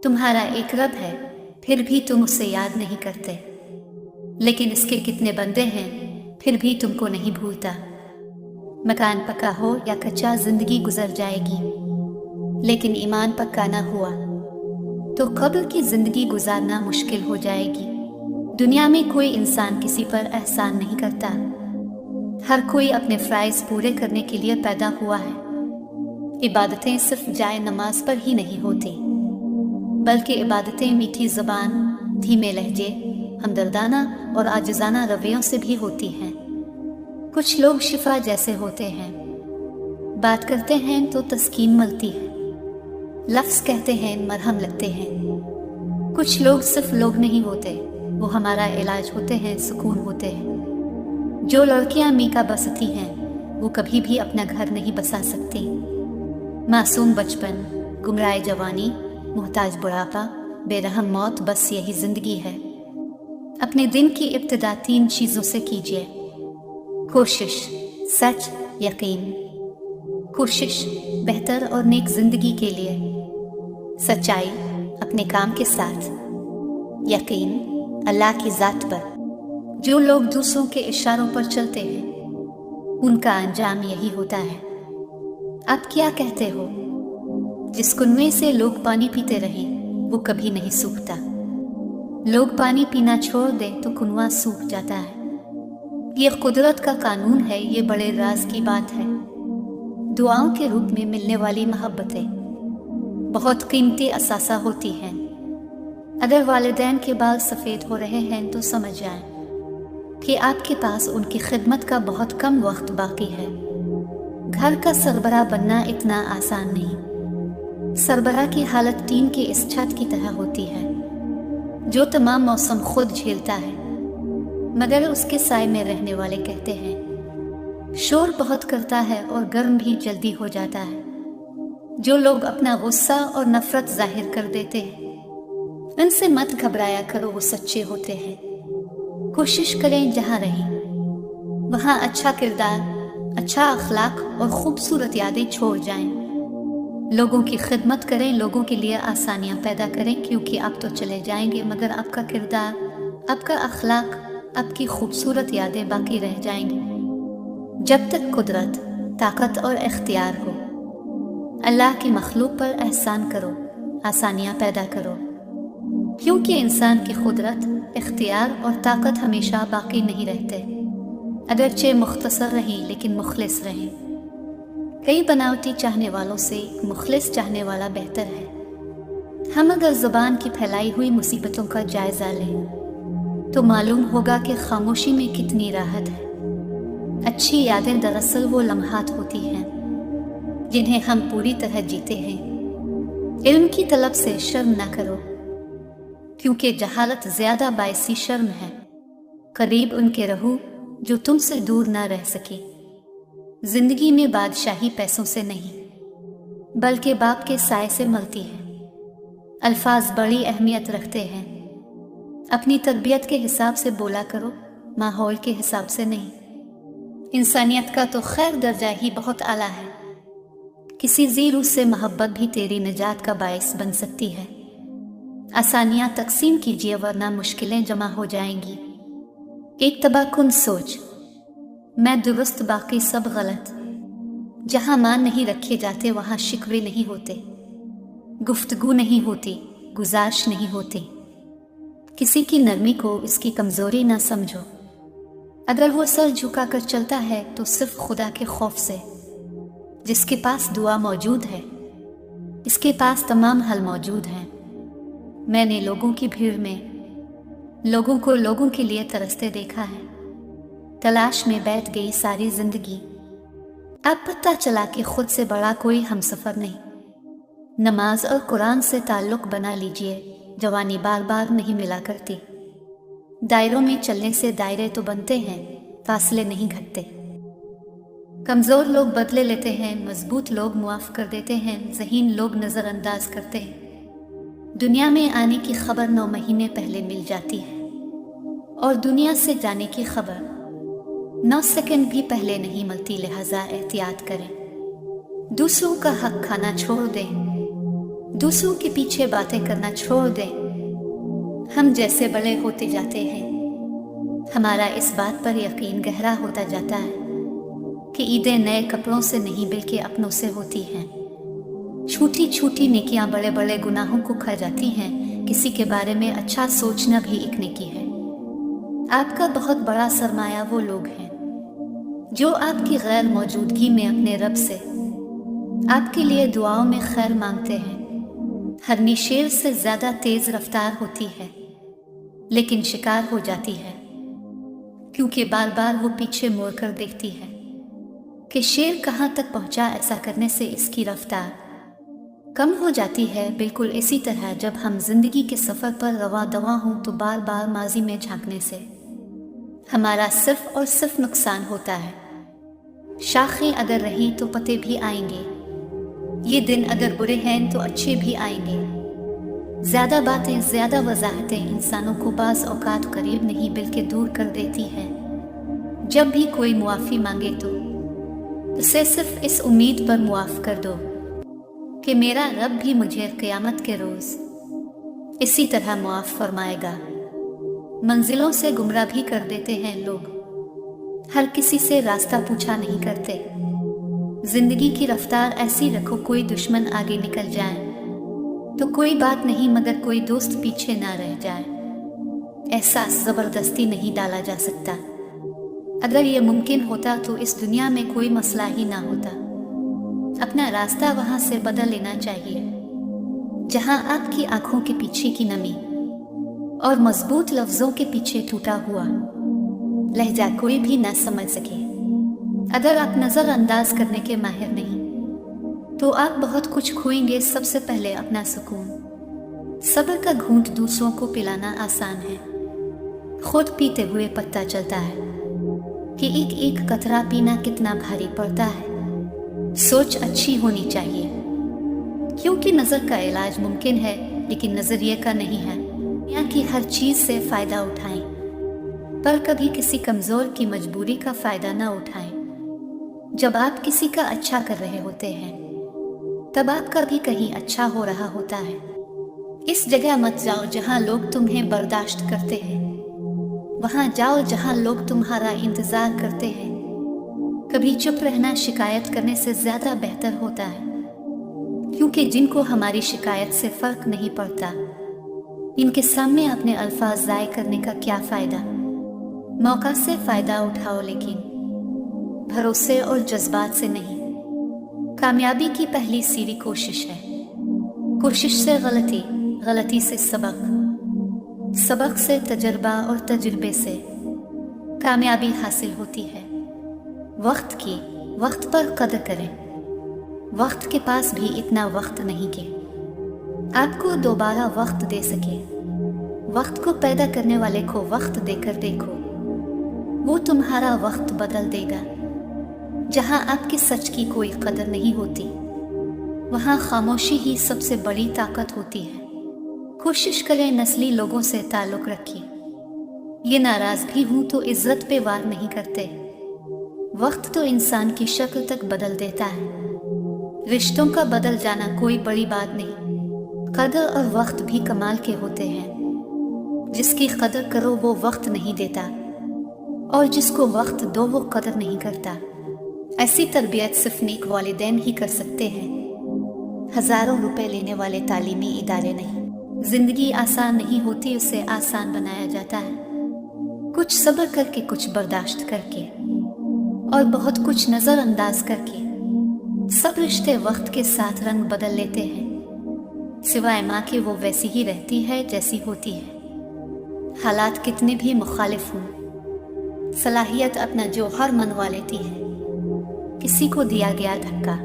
तुम्हारा एक रब है, फिर भी तुम उसे याद नहीं करते। लेकिन इसके कितने बंदे हैं, फिर भी तुमको नहीं भूलता। मकान पक्का हो या कच्चा, जिंदगी गुजर जाएगी, लेकिन ईमान पक्का ना हुआ तो कब्र की जिंदगी गुजारना मुश्किल हो जाएगी। दुनिया में कोई इंसान किसी पर एहसान नहीं करता। हर कोई अपने फ़राइज़ पूरे करने के लिए पैदा हुआ है। इबादतें सिर्फ जाए नमाज पर ही नहीं होती, बल्कि इबादतें मीठी ज़बान, धीमे लहजे, हमदर्दाना और आजिज़ाना रवैयों से भी होती हैं। कुछ लोग शिफा जैसे होते हैं, बात करते हैं तो तस्कीन मिलती है, लफ्ज़ कहते हैं मरहम लगते हैं। कुछ लोग सिर्फ लोग नहीं होते, वो हमारा इलाज होते हैं, सुकून होते हैं। जो लड़कियां मीका बसती हैं, वो कभी भी अपना घर नहीं बसा सकती। मासूम बचपन, गुमराह जवानी, मोहताज बुढ़ापा, बेरहम मौत, बस यही जिंदगी है। अपने दिन की इब्तिदा 3 चीज़ों से कीजिए: कोशिश, सच, यकीन। कोशिश बेहतर और नेक जिंदगी के लिए, सच्चाई अपने काम के साथ, यकीन अल्लाह की ज़ात पर। जो लोग दूसरों के इशारों पर चलते हैं, उनका अंजाम यही होता है। आप क्या कहते हो? जिस कुएं से लोग पानी पीते रहें, वो कभी नहीं सूखता। लोग पानी पीना छोड़ दें तो कुआं सूख जाता है। ये कुदरत का कानून है, ये बड़े राज की बात है। दुआओं के रूप में मिलने वाली मोहब्बतें बहुत कीमती असासा होती हैं। अगर वालिदैन के बाल सफ़ेद हो रहे हैं तो समझ जाएं कि आपके पास उनकी खिदमत का बहुत कम वक्त बाकी है। घर का सरबराह बनना इतना आसान नहीं। सरबराह की हालत टीन के इस छत की तरह होती है, जो तमाम मौसम खुद झेलता है, मगर उसके साए में रहने वाले कहते हैं। शोर बहुत करता है और गर्म भी जल्दी हो जाता है। जो लोग अपना गुस्सा और नफरत जाहिर कर देते हैं, उनसे मत घबराया करो, वो सच्चे होते हैं। कोशिश करें जहाँ रहें वहाँ अच्छा किरदार, अच्छा अखलाक और खूबसूरत यादें छोड़ जाएं। लोगों की खिदमत करें, लोगों के लिए आसानियाँ पैदा करें, क्योंकि आप तो चले जाएंगे, मगर आपका किरदार, आपका अखलाक, आपकी खूबसूरत यादें बाकी रह जाएंगी। जब तक कुदरत, ताकत और इख्तियार हो, अल्लाह की मखलूक पर एहसान करो, आसानियाँ पैदा करो, क्योंकि इंसान की कुदरत, इख्तियार और ताकत हमेशा बाकी नहीं रहते। अगरचे मुख्तसर रहें, लेकिन मुखलिस रहें। कई बनावटी चाहने वालों से मुखलिस चाहने वाला बेहतर है। हम अगर ज़ुबान की फैलाई हुई मुसीबतों का जायज़ा लें तो मालूम होगा कि खामोशी में कितनी राहत है। अच्छी यादें दरअसल वो लम्हात होती हैं जिन्हें हम पूरी तरह जीते हैं। इल्म की तलब से शर्म ना करो, क्योंकि जहालत ज़्यादा बायसी शर्म है। करीब उनके रहो जो तुमसे दूर ना रह सके। जिंदगी में बादशाही पैसों से नहीं, बल्कि बाप के साए से मिलती है। अल्फाज बड़ी अहमियत रखते हैं। अपनी तरबियत के हिसाब से बोला करो, माहौल के हिसाब से नहीं। इंसानियत का तो खैर दर्जा ही बहुत आला है। किसी ज़ीरू से मोहब्बत भी तेरी निजात का बायस बन सकती है। आसानियाँ तकसीम कीजिए, वरना मुश्किलें जमा हो जाएंगी। एक तबाकुन सोच, मैं दुरुस्त बाकी सब गलत। जहाँ मान नहीं रखे जाते वहाँ शिकवे नहीं होते, गुफ्तगू नहीं होती, गुजारिश नहीं होती। किसी की नरमी को इसकी कमज़ोरी ना समझो। अगर वो सर झुका कर चलता है तो सिर्फ खुदा के खौफ से। जिसके पास दुआ मौजूद है, इसके पास तमाम हल मौजूद हैं। मैंने लोगों की भीड़ में लोगों को लोगों के लिए तरसते देखा है। तलाश में बैठ गई सारी जिंदगी। अब पता चला कि खुद से बड़ा कोई हमसफर नहीं। नमाज और कुरान से ताल्लुक़ बना लीजिए, जवानी बार बार नहीं मिला करती। दायरों में चलने से दायरे तो बनते हैं, फासले नहीं घटते। कमज़ोर लोग बदले लेते हैं, मजबूत लोग मुआफ़ कर देते हैं, ज़हीन लोग नज़रअंदाज करते हैं। दुनिया में आने की खबर 9 महीने पहले मिल जाती है, और दुनिया से जाने की खबर 9 सेकंड भी पहले नहीं मिलती। लिहाजा एहतियात करें, दूसरों का हक खाना छोड़ दें, दूसरों के पीछे बातें करना छोड़ दें। हम जैसे बड़े होते जाते हैं, हमारा इस बात पर यकीन गहरा होता जाता है कि ईदें नए कपड़ों से नहीं बल्कि अपनों से होती हैं। छोटी छोटी नेकियां बड़े बड़े गुनाहों को खा जाती हैं। किसी के बारे में अच्छा सोचना भी एक नेकी है। आपका बहुत बड़ा सरमाया वो लोग हैं जो आपकी गैर मौजूदगी में अपने रब से आपके लिए दुआओं में खैर मांगते हैं। हरनी शेर से ज्यादा तेज रफ्तार होती है लेकिन शिकार हो जाती है, क्योंकि बार बार वो पीछे मुड़कर देखती है कि शेर कहाँ तक पहुंचा। ऐसा करने से इसकी रफ्तार कम हो जाती है। बिल्कुल इसी तरह जब हम जिंदगी के सफर पर रवा दवा हों तो बार बार माजी में झांकने से हमारा सिर्फ और सिर्फ नुकसान होता है। शाखें अगर रही तो पत्ते भी आएंगे। ये दिन अगर बुरे हैं तो अच्छे भी आएंगे। ज्यादा बातें, ज्यादा वजाहतें इंसानों को बाज़ औकात करीब नहीं बल्कि दूर कर देती है। जब भी कोई मुआफ़ी मांगे तो उसे सिर्फ इस उम्मीद पर मुआफ़ कर दो कि मेरा रब भी मुझे क़यामत के रोज़ इसी तरह मुआफ़ फरमाएगा। मंजिलों से गुमराह भी कर देते हैं लोग, हर किसी से रास्ता पूछा नहीं करते। जिंदगी की रफ्तार ऐसी रखो कोई दुश्मन आगे निकल जाए तो कोई बात नहीं, मगर कोई दोस्त पीछे ना रह जाए। एहसास ज़बरदस्ती नहीं डाला जा सकता। अगर ये मुमकिन होता तो इस दुनिया में कोई मसला ही ना होता। अपना रास्ता वहां से बदल लेना चाहिए जहां आपकी आंखों के पीछे की नमी और मजबूत लफ्जों के पीछे टूटा हुआ लहजा कोई भी ना समझ सके। अगर आप नजरअंदाज करने के माहिर नहीं तो आप बहुत कुछ खोएंगे। सबसे पहले अपना सुकून। सब्र का घूंट दूसरों को पिलाना आसान है, खुद पीते हुए पता चलता है कि एक एक कतरा पीना कितना भारी पड़ता है। सोच अच्छी होनी चाहिए, क्योंकि नजर का इलाज मुमकिन है लेकिन नजरिए का नहीं है। दुनिया की हर चीज से फायदा उठाएं, पर कभी किसी कमजोर की मजबूरी का फायदा ना उठाएं। जब आप किसी का अच्छा कर रहे होते हैं तब आपका भी कहीं अच्छा हो रहा होता है। इस जगह मत जाओ जहां लोग तुम्हें बर्दाश्त करते हैं, वहां जाओ जहां लोग तुम्हारा इंतजार करते हैं। कभी चुप रहना शिकायत करने से ज्यादा बेहतर होता है, क्योंकि जिनको हमारी शिकायत से फर्क नहीं पड़ता इनके सामने अपने अल्फाज ज़ाय करने का क्या फायदा। मौका से फायदा उठाओ लेकिन भरोसे और जज्बात से नहीं। कामयाबी की पहली सीढ़ी कोशिश है। कोशिश से गलती, गलती से सबक, सबक से तजर्बा और तजुर्बे से कामयाबी हासिल होती है। वक्त की वक्त पर कदर करें। वक्त के पास भी इतना वक्त नहीं कि आपको दोबारा वक्त दे सके। वक्त को पैदा करने वाले को वक्त देकर देखो, वो तुम्हारा वक्त बदल देगा। जहां आपकी सच की कोई कदर नहीं होती वहां खामोशी ही सबसे बड़ी ताकत होती है। कोशिश करें नस्ली लोगों से ताल्लुक रखिए। ये नाराज भी हूं तो इज्जत पे वार नहीं करते। वक्त तो इंसान की शक्ल तक बदल देता है। रिश्तों का बदल जाना कोई बड़ी बात नहीं। कदर और वक्त भी कमाल के होते हैं। जिसकी कदर करो वो वक्त नहीं देता, और जिसको वक्त दो वो कदर नहीं करता। ऐसी तरबियत सिर्फ नेक वालिदैन ही कर सकते हैं, हजारों रुपए लेने वाले तालीमी इदारे नहीं। जिंदगी आसान नहीं होती, उसे आसान बनाया जाता है। कुछ सब्र करके, कुछ बर्दाश्त करके और बहुत कुछ नजरअंदाज करके। सब रिश्ते वक्त के साथ रंग बदल लेते हैं, सिवाय माँ के वो वैसी ही रहती है जैसी होती है। हालात कितने भी मुखालिफ हों, सलाहियत अपना जौहर मनवा लेती है। किसी को दिया गया धक्का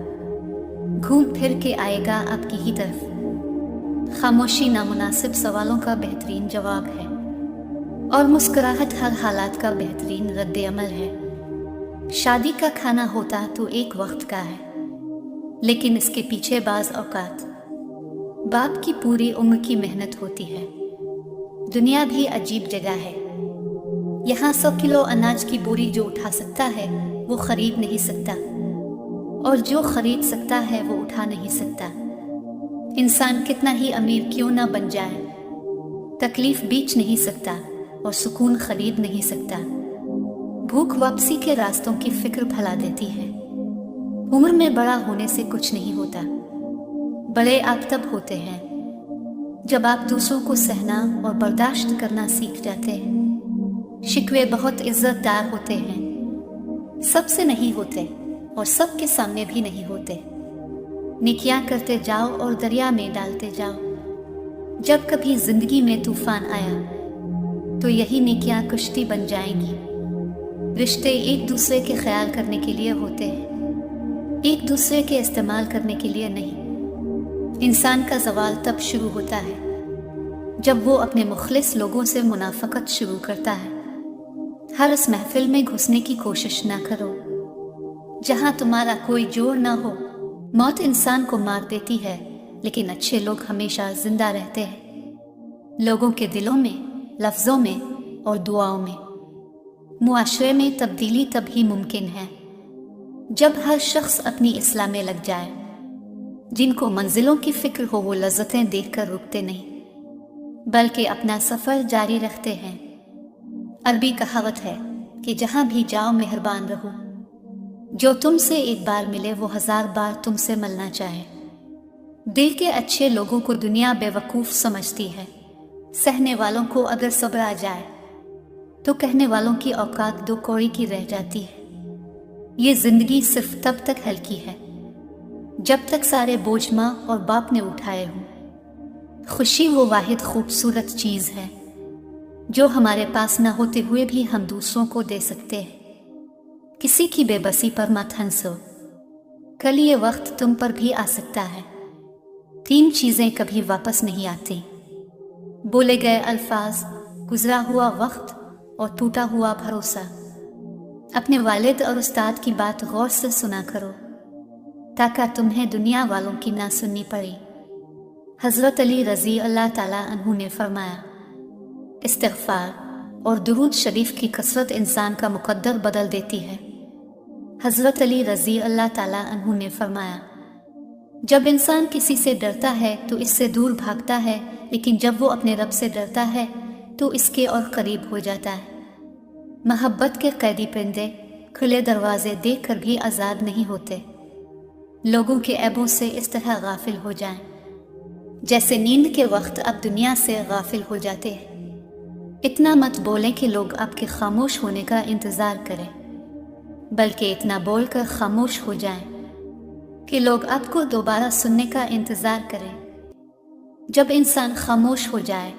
घूम फिर के आएगा आपकी ही तरफ। खामोशी नामुनासिब सवालों का बेहतरीन जवाब है, और मुस्कुराहट हर हालात का बेहतरीन रद्द अमल है। शादी का खाना होता तो एक वक्त का है, लेकिन इसके पीछे बाज औकात बाप की पूरी उम्र की मेहनत होती है। दुनिया भी अजीब जगह है। यहाँ 100 किलो अनाज की बोरी जो उठा सकता है वो खरीद नहीं सकता, और जो खरीद सकता है वो उठा नहीं सकता। इंसान कितना ही अमीर क्यों ना बन जाए, तकलीफ बेच नहीं सकता और सुकून खरीद नहीं सकता। भूख वापसी के रास्तों की फिक्र भुला देती है। उम्र में बड़ा होने से कुछ नहीं होता। बड़े आप तब होते हैं जब आप दूसरों को सहना और बर्दाश्त करना सीख जाते हैं। शिकवे बहुत इज्जतदार होते हैं, सबसे नहीं होते और सबके सामने भी नहीं होते। नेकियां करते जाओ और दरिया में डालते जाओ। जब कभी जिंदगी में तूफान आया तो यही नेकियां कश्ती बन जाएंगी। रिश्ते एक दूसरे के ख्याल करने के लिए होते हैं, एक दूसरे के इस्तेमाल करने के लिए नहीं। इंसान का ज़वाल तब शुरू होता है जब वो अपने मुखलिस लोगों से मुनाफकत शुरू करता है। हर उस महफिल में घुसने की कोशिश ना करो जहां तुम्हारा कोई जोर ना हो। मौत इंसान को मार देती है, लेकिन अच्छे लोग हमेशा जिंदा रहते हैं। लोगों के दिलों में, लफ्ज़ों में और दुआओं में। मुआशरे में तब्दीली तभी मुमकिन है जब हर शख्स अपनी इस्लाह में लग जाए। जिनको मंजिलों की फिक्र हो वो लज्जतें देखकर रुकते नहीं, बल्कि अपना सफ़र जारी रखते हैं। अरबी कहावत है कि जहाँ भी जाओ मेहरबान रहो। जो तुमसे एक बार मिले वो 1000 बार तुमसे मिलना चाहे। दिल के अच्छे लोगों को दुनिया बेवकूफ़ समझती है। सहने वालों को अगर सब्र आ जाए तो कहने वालों की औकात 2 कौड़ी की रह जाती है। ये ज़िंदगी सिर्फ तब तक हल्की है जब तक सारे बोझ माँ और बाप ने उठाए हों। खुशी वो वाहिद खूबसूरत चीज़ है जो हमारे पास न होते हुए भी हम दूसरों को दे सकते हैं। किसी की बेबसी पर मत हंसो, कल ये वक्त तुम पर भी आ सकता है। 3 चीज़ें कभी वापस नहीं आती: बोले गए अल्फाज, गुजरा हुआ वक्त और टूटा हुआ भरोसा। अपने वालिद और उस्ताद की बात गौर से सुना करो ताकि तुम्हें दुनिया वालों की ना सुननी पड़े। हज़रत अली रज़ी अल्लाह ताला अन्हु ने फरमाया, इस्तिग़फ़ार और दुरूद शरीफ की कसरत इंसान का मुक़द्दर बदल देती है। हज़रत अली रज़ी अल्लाह ताला अन्हु ने फरमाया, जब इंसान किसी से डरता है तो इससे दूर भागता है, लेकिन जब वो अपने रब से डरता है तो इसके और करीब हो जाता है। मोहब्बत के कैदी परिंदे खुले दरवाजे देख कर भी आज़ाद नहीं होते। लोगों के ऐबों से इस तरह गाफिल हो जाएं जैसे नींद के वक्त अब दुनिया से गाफिल हो जाते हैं। इतना मत बोलें कि लोग आपके खामोश होने का इंतज़ार करें, बल्कि इतना बोलकर खामोश हो जाएं कि लोग आपको दोबारा सुनने का इंतज़ार करें। जब इंसान खामोश हो जाए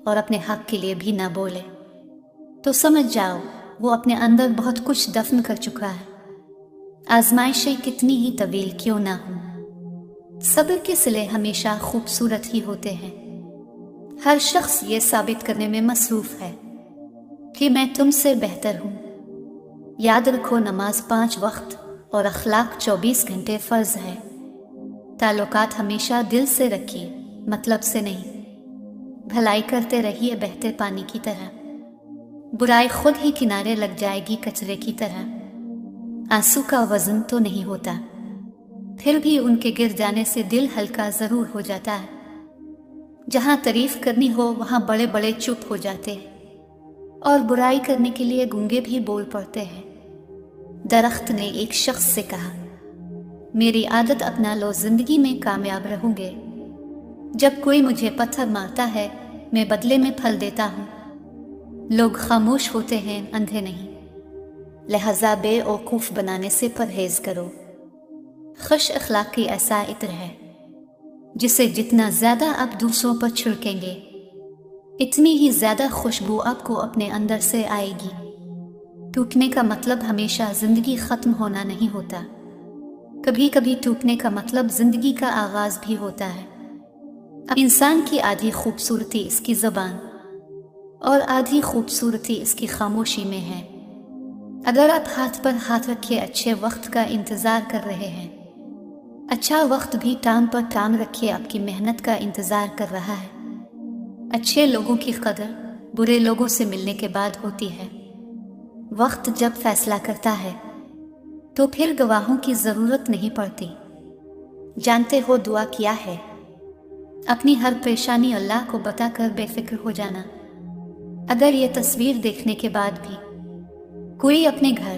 और अपने हक के लिए भी ना बोले तो समझ जाओ वो अपने अंदर बहुत कुछ दफन कर चुका है। आजमाइशें कितनी ही तवील क्यों ना हो, सब्र के सिले हमेशा खूबसूरत ही होते हैं। हर शख्स ये साबित करने में मसरूफ़ है कि मैं तुमसे बेहतर हूँ। याद रखो, नमाज 5 वक्त और अखलाक 24 घंटे फ़र्ज़ है। ताल्लुकात हमेशा दिल से रखिए, मतलब से नहीं। भलाई करते रहिए बहते पानी की तरह, बुराई खुद ही किनारे लग जाएगी कचरे की तरह। आंसू का वज़न तो नहीं होता, फिर भी उनके गिर जाने से दिल हल्का ज़रूर हो जाता है। जहाँ तारीफ़ करनी हो वहाँ बड़े बड़े चुप हो जाते हैं और बुराई करने के लिए गूंगे भी बोल पड़ते हैं। दरख्त ने एक शख्स से कहा, मेरी आदत अपना लो, ज़िंदगी में कामयाब रहूँगे। जब कोई मुझे पत्थर मारता है मैं बदले में फल देता हूँ। लोग खामोश होते हैं, अंधे नहीं। लिहाजा बेवकूफ़ बनाने से परहेज़ करो। खुश अखलाक़ी ऐसा इत्र है जिसे जितना ज़्यादा आप दूसरों पर छिड़केंगे इतनी ही ज़्यादा खुशबू आपको अपने अंदर से आएगी। टूटने का मतलब हमेशा ज़िंदगी ख़त्म होना नहीं होता, कभी कभी टूटने का मतलब ज़िंदगी का आगाज़ भी होता है। अब इंसान की आधी खूबसूरती इसकी ज़बान और आधी खूबसूरती इसकी खामोशी में है। अगर आप हाथ पर हाथ रखे अच्छे वक्त का इंतज़ार कर रहे हैं, अच्छा वक्त भी टांग पर टांग रखे आपकी मेहनत का इंतज़ार कर रहा है। अच्छे लोगों की कदर बुरे लोगों से मिलने के बाद होती है। वक्त जब फैसला करता है तो फिर गवाहों की ज़रूरत नहीं पड़ती। जानते हो दुआ क्या है? अपनी हर परेशानी अल्लाह को बताकर बेफिक्र हो जाना। अगर ये तस्वीर देखने के बाद भी कोई अपने घर,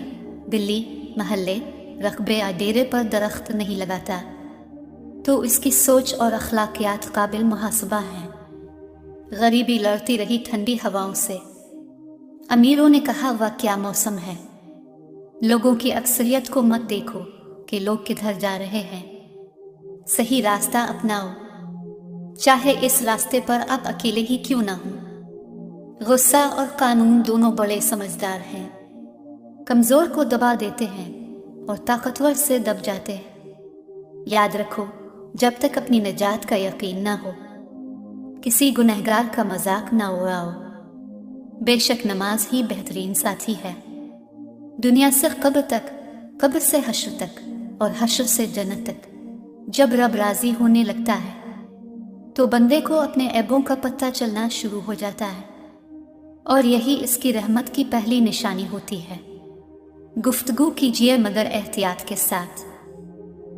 बिल्ली, महल्ले, रकबे या डेरे पर दरख्त नहीं लगाता तो इसकी सोच और अखलाकियात काबिल मुहासबा हैं। गरीबी लड़ती रही ठंडी हवाओं से। अमीरों ने कहा वह क्या मौसम है। लोगों की अक्सरियत को मत देखो कि लोग किधर जा रहे हैं। सही रास्ता अपनाओ, चाहे इस रास्ते पर आप अकेले ही क्यों ना हो। गुस्सा और कानून दोनों बड़े समझदार हैं। कमज़ोर को दबा देते हैं और ताकतवर से दब जाते हैं। याद रखो, जब तक अपनी निजात का यकीन ना हो, किसी गुनहगार का मजाक ना उड़ाओ। बेशक नमाज ही बेहतरीन साथी है। दुनिया से कब्र तक, कब्र से हश्र तक और हश्र से जन्नत तक जब रब राजी होने लगता है तो बंदे को अपने ऐबों का पता चलना शुरू हो जाता है और यही इसकी रहमत की पहली निशानी होती है। गुफ्तगू कीजिए मगर एहतियात के साथ।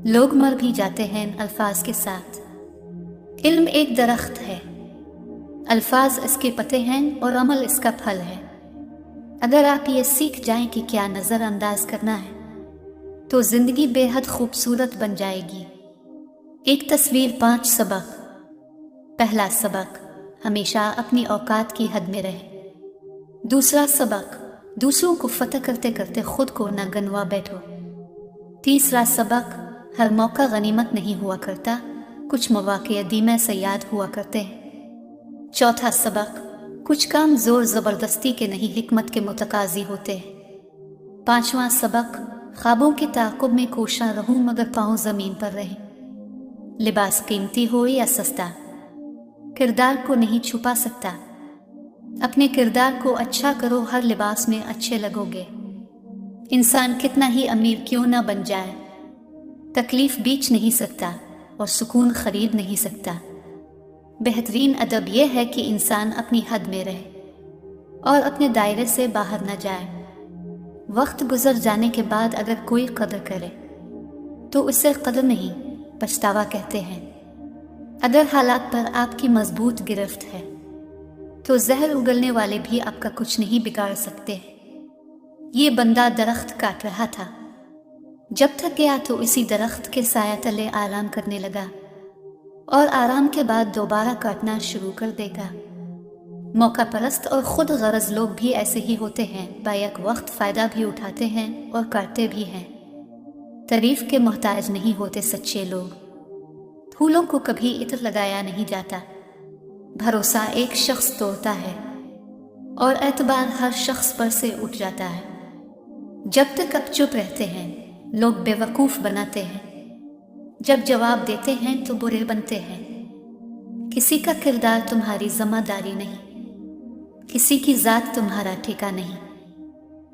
लोग मर भी जाते हैं इन अल्फाज के साथ। इल्म एक दरख्त है, अल्फाज इसके पत्ते हैं और अमल इसका फल है। अगर आप ये सीख जाएं कि क्या नज़रअंदाज करना है तो ज़िंदगी बेहद खूबसूरत बन जाएगी। एक तस्वीर 5 सबक। पहला सबक, हमेशा अपनी औकात की हद में रहे। दूसरा सबक, दूसरों को फतह करते करते खुद को न गनवा बैठो। तीसरा सबक, हर मौका गनीमत नहीं हुआ करता, कुछ मौके दीमे से याद हुआ करते हैं। चौथा सबक, कुछ काम जोर ज़बरदस्ती के नहीं हिकमत के मुतकाजी होते हैं। पांचवा सबक, ख्वाबों के ताक़ुब में कोशा रहूं मगर पाँव ज़मीन पर रहे। लिबास कीमती हो या सस्ता, किरदार को नहीं छुपा सकता। अपने किरदार को अच्छा करो, हर लिबास में अच्छे लगोगे। इंसान कितना ही अमीर क्यों ना बन जाए, तकलीफ बेच नहीं सकता और सुकून खरीद नहीं सकता। बेहतरीन अदब यह है कि इंसान अपनी हद में रहे और अपने दायरे से बाहर न जाए। वक्त गुजर जाने के बाद अगर कोई कदर करे तो उसे कदर नहीं, पछतावा कहते हैं। अगर हालात पर आपकी मजबूत गिरफ्त है तो जहर उगलने वाले भी आपका कुछ नहीं बिगाड़ सकते। ये बंदा दरख्त काट रहा था, जब थक गया तो इसी दरख्त के साया तले आराम करने लगा और आराम के बाद दोबारा काटना शुरू कर देगा। मौका परस्त और खुद गरज लोग भी ऐसे ही होते हैं, बायक वक्त फ़ायदा भी उठाते हैं और काटते भी हैं। तारीफ के मोहताज नहीं होते सच्चे लोग। फूलों को कभी इत्र लगाया नहीं जाता। भरोसा एक शख्स तोड़ता है और एतबार हर शख्स पर से उठ जाता है। जब तक आप चुप रहते हैं लोग बेवकूफ़ बनाते हैं, जब जवाब देते हैं तो बुरे बनते हैं। किसी का किरदार तुम्हारी ज़िम्मेदारी नहीं, किसी की ज़ात तुम्हारा ठेका नहीं।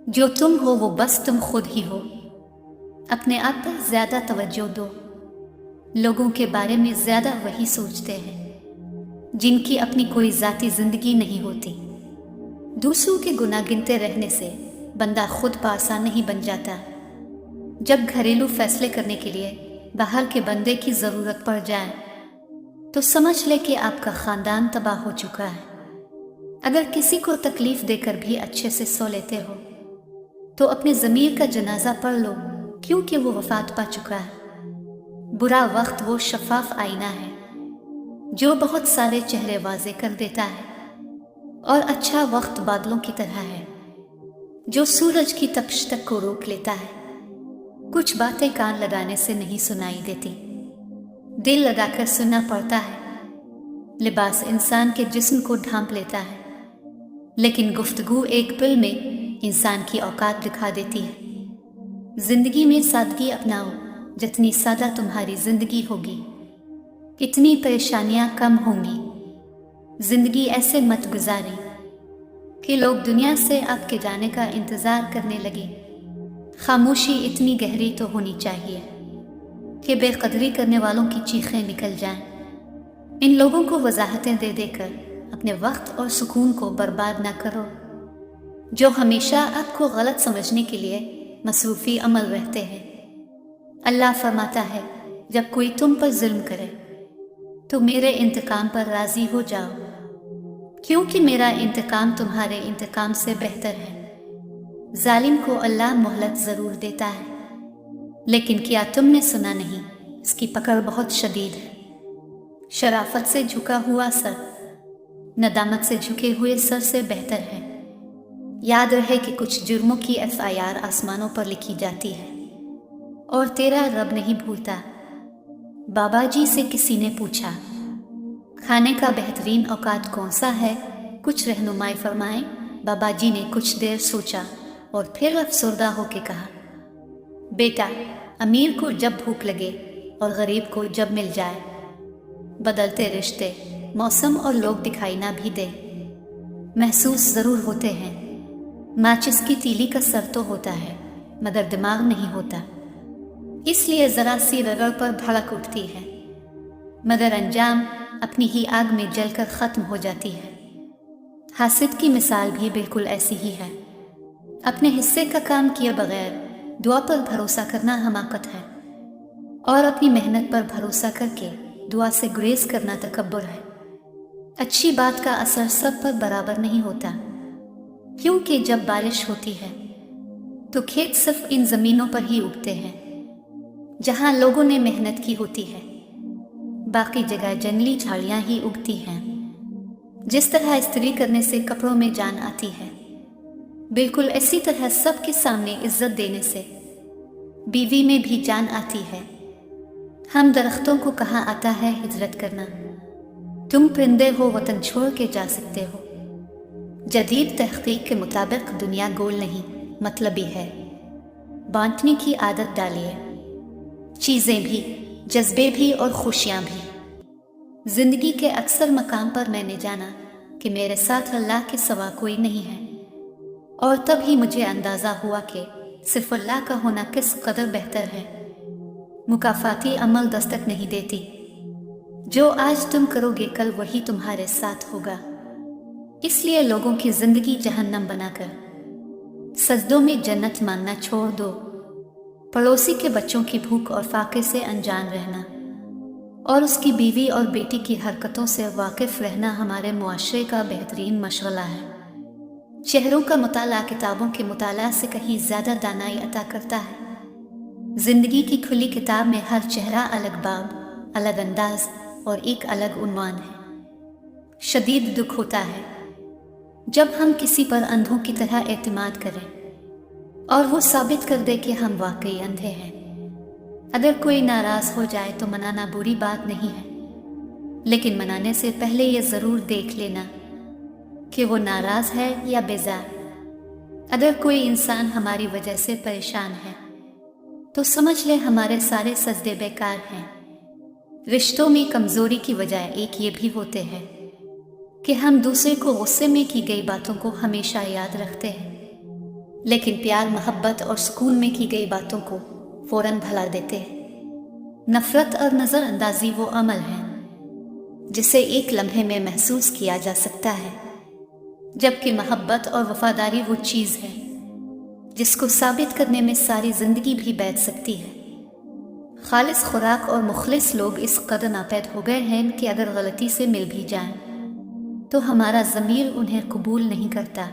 जो तुम हो वो बस तुम खुद ही हो। अपने आप पर ज़्यादा तवज्जो दो। लोगों के बारे में ज़्यादा वही सोचते हैं जिनकी अपनी कोई ज़ाती ज़िंदगी नहीं होती। दूसरों के गुनाह गिनते रहने से बंदा खुद पासा नहीं बन जाता। जब घरेलू फैसले करने के लिए बाहर के बंदे की ज़रूरत पड़ जाए तो समझ ले कि आपका ख़ानदान तबाह हो चुका है। अगर किसी को तकलीफ़ देकर भी अच्छे से सो लेते हो तो अपने ज़मीर का जनाजा पढ़ लो, क्योंकि वो वफ़ात पा चुका है। बुरा वक्त वो शफाफ आईना है जो बहुत सारे चेहरे वाजे कर देता है, और अच्छा वक्त बादलों की तरह है जो सूरज की तपिश तक को रोक लेता है। कुछ बातें कान लगाने से नहीं सुनाई देती, दिल लगाकर सुनना पड़ता है। लिबास इंसान के जिस्म को ढांप लेता है, लेकिन गुफ्तगू एक पल में इंसान की औकात दिखा देती है। जिंदगी में सादगी अपनाओ, जितनी सादा तुम्हारी जिंदगी होगी इतनी परेशानियां कम होंगी। जिंदगी ऐसे मत गुजारें कि लोग दुनिया से आपके जाने का इंतज़ार करने लगे। खामोशी इतनी गहरी तो होनी चाहिए कि बेकदरी करने वालों की चीखें निकल जाएं। इन लोगों को वजाहतें दे देकर अपने वक्त और सुकून को बर्बाद ना करो, जो हमेशा आपको गलत समझने के लिए मसरूफ़ी अमल रहते हैं। अल्लाह फरमाता है, जब कोई तुम पर जुल्म करे तो मेरे इंतकाम पर राजी हो जाओ, क्योंकि मेरा इंतकाम तुम्हारे इंतकाम से बेहतर है। जालिम को अल्लाह मोहलत ज़रूर देता है, लेकिन क्या तुमने सुना नहीं, इसकी पकड़ बहुत शदीद है। शराफत से झुका हुआ सर नदामत से झुके हुए सर से बेहतर है। याद रहे कि कुछ जुर्मों की FIR आसमानों पर लिखी जाती है और तेरा रब नहीं भूलता। बाबा जी से किसी ने पूछा, खाने का बेहतरीन औकात कौन सा है, कुछ रहनुमाई फरमाएं। बाबा जी ने कुछ देर सोचा और फिर अफसरदा होकर कहा, बेटा, अमीर को जब भूख लगे और गरीब को जब मिल जाए। बदलते रिश्ते, मौसम और लोग दिखाई ना भी दे, महसूस ज़रूर होते हैं। माचिस की तीली का सर तो होता है मगर दिमाग नहीं होता, इसलिए ज़रा सी रगड़ पर भड़क उठती है मगर अंजाम अपनी ही आग में जलकर ख़त्म हो जाती है। हासिद की मिसाल भी बिल्कुल ऐसी ही है। अपने हिस्से का काम किए बगैर दुआ पर भरोसा करना हमाकत है और अपनी मेहनत पर भरोसा करके दुआ से गुरेज करना तकब्बुर है। अच्छी बात का असर सब पर बराबर नहीं होता, क्योंकि जब बारिश होती है तो खेत सिर्फ इन ज़मीनों पर ही उगते हैं जहां लोगों ने मेहनत की होती है, बाकी जगह जंगली झाड़ियां ही उगती हैं। जिस तरह इस्त्री करने से कपड़ों में जान आती है, बिल्कुल इसी तरह सबके सामने इज्जत देने से बीवी में भी जान आती है। हम दरख्तों को कहाँ आता है हिजरत करना, तुम परिंदे हो वतन छोड़ के जा सकते हो। जदीद तहकीक के मुताबिक दुनिया गोल नहीं मतलबी है। बांटने की आदत डालिए, चीज़ें भी, जज्बे भी और खुशियाँ भी। ज़िंदगी के अक्सर मकाम पर मैंने जाना कि मेरे साथ अल्लाह के सिवा कोई नहीं है, और तब ही मुझे अंदाज़ा हुआ कि सिर्फ अल्लाह का होना किस कदर बेहतर है। मुकाफाती अमल दस्तक नहीं देती, जो आज तुम करोगे कल वही तुम्हारे साथ होगा। इसलिए लोगों की ज़िंदगी जहन्नम बनाकर सजदों में जन्नत मानना छोड़ दो। पड़ोसी के बच्चों की भूख और फाके से अनजान रहना और उसकी बीवी और बेटी की हरकतों से वाकिफ रहना हमारे मुआशरे का बेहतरीन मशगला है। चेहरों का मुताला किताबों के मुताला से कहीं ज़्यादा दानाई अता करता है। ज़िंदगी की खुली किताब में हर चेहरा अलग बाब, अलग अंदाज और एक अलग उन्वान है। शदीद दुख होता है जब हम किसी पर अंधों की तरह एतमाद करें और वो साबित कर दे कि हम वाकई अंधे हैं। अगर कोई नाराज़ हो जाए तो मनाना बुरी बात नहीं है, लेकिन मनाने से पहले ये ज़रूर देख लेना कि वो नाराज़ है या बेजार। अगर कोई इंसान हमारी वजह से परेशान है तो समझ ले हमारे सारे सजदे बेकार हैं। रिश्तों में कमज़ोरी की वजह एक ये भी होते हैं कि हम दूसरे को गुस्से में की गई बातों को हमेशा याद रखते हैं, लेकिन प्यार, मोहब्बत और सुकून में की गई बातों को फौरन भुला देते हैं। नफ़रत और नज़रअंदाजी वो अमल है जिसे एक लम्हे में महसूस किया जा सकता है, जबकि मोहब्बत और वफादारी वो चीज़ है जिसको साबित करने में सारी ज़िंदगी भी बैठ सकती है। खालिस खुराक और मुखलिस लोग इस कदर नापैद हो गए हैं कि अगर गलती से मिल भी जाएं तो हमारा ज़मीर उन्हें कबूल नहीं करता।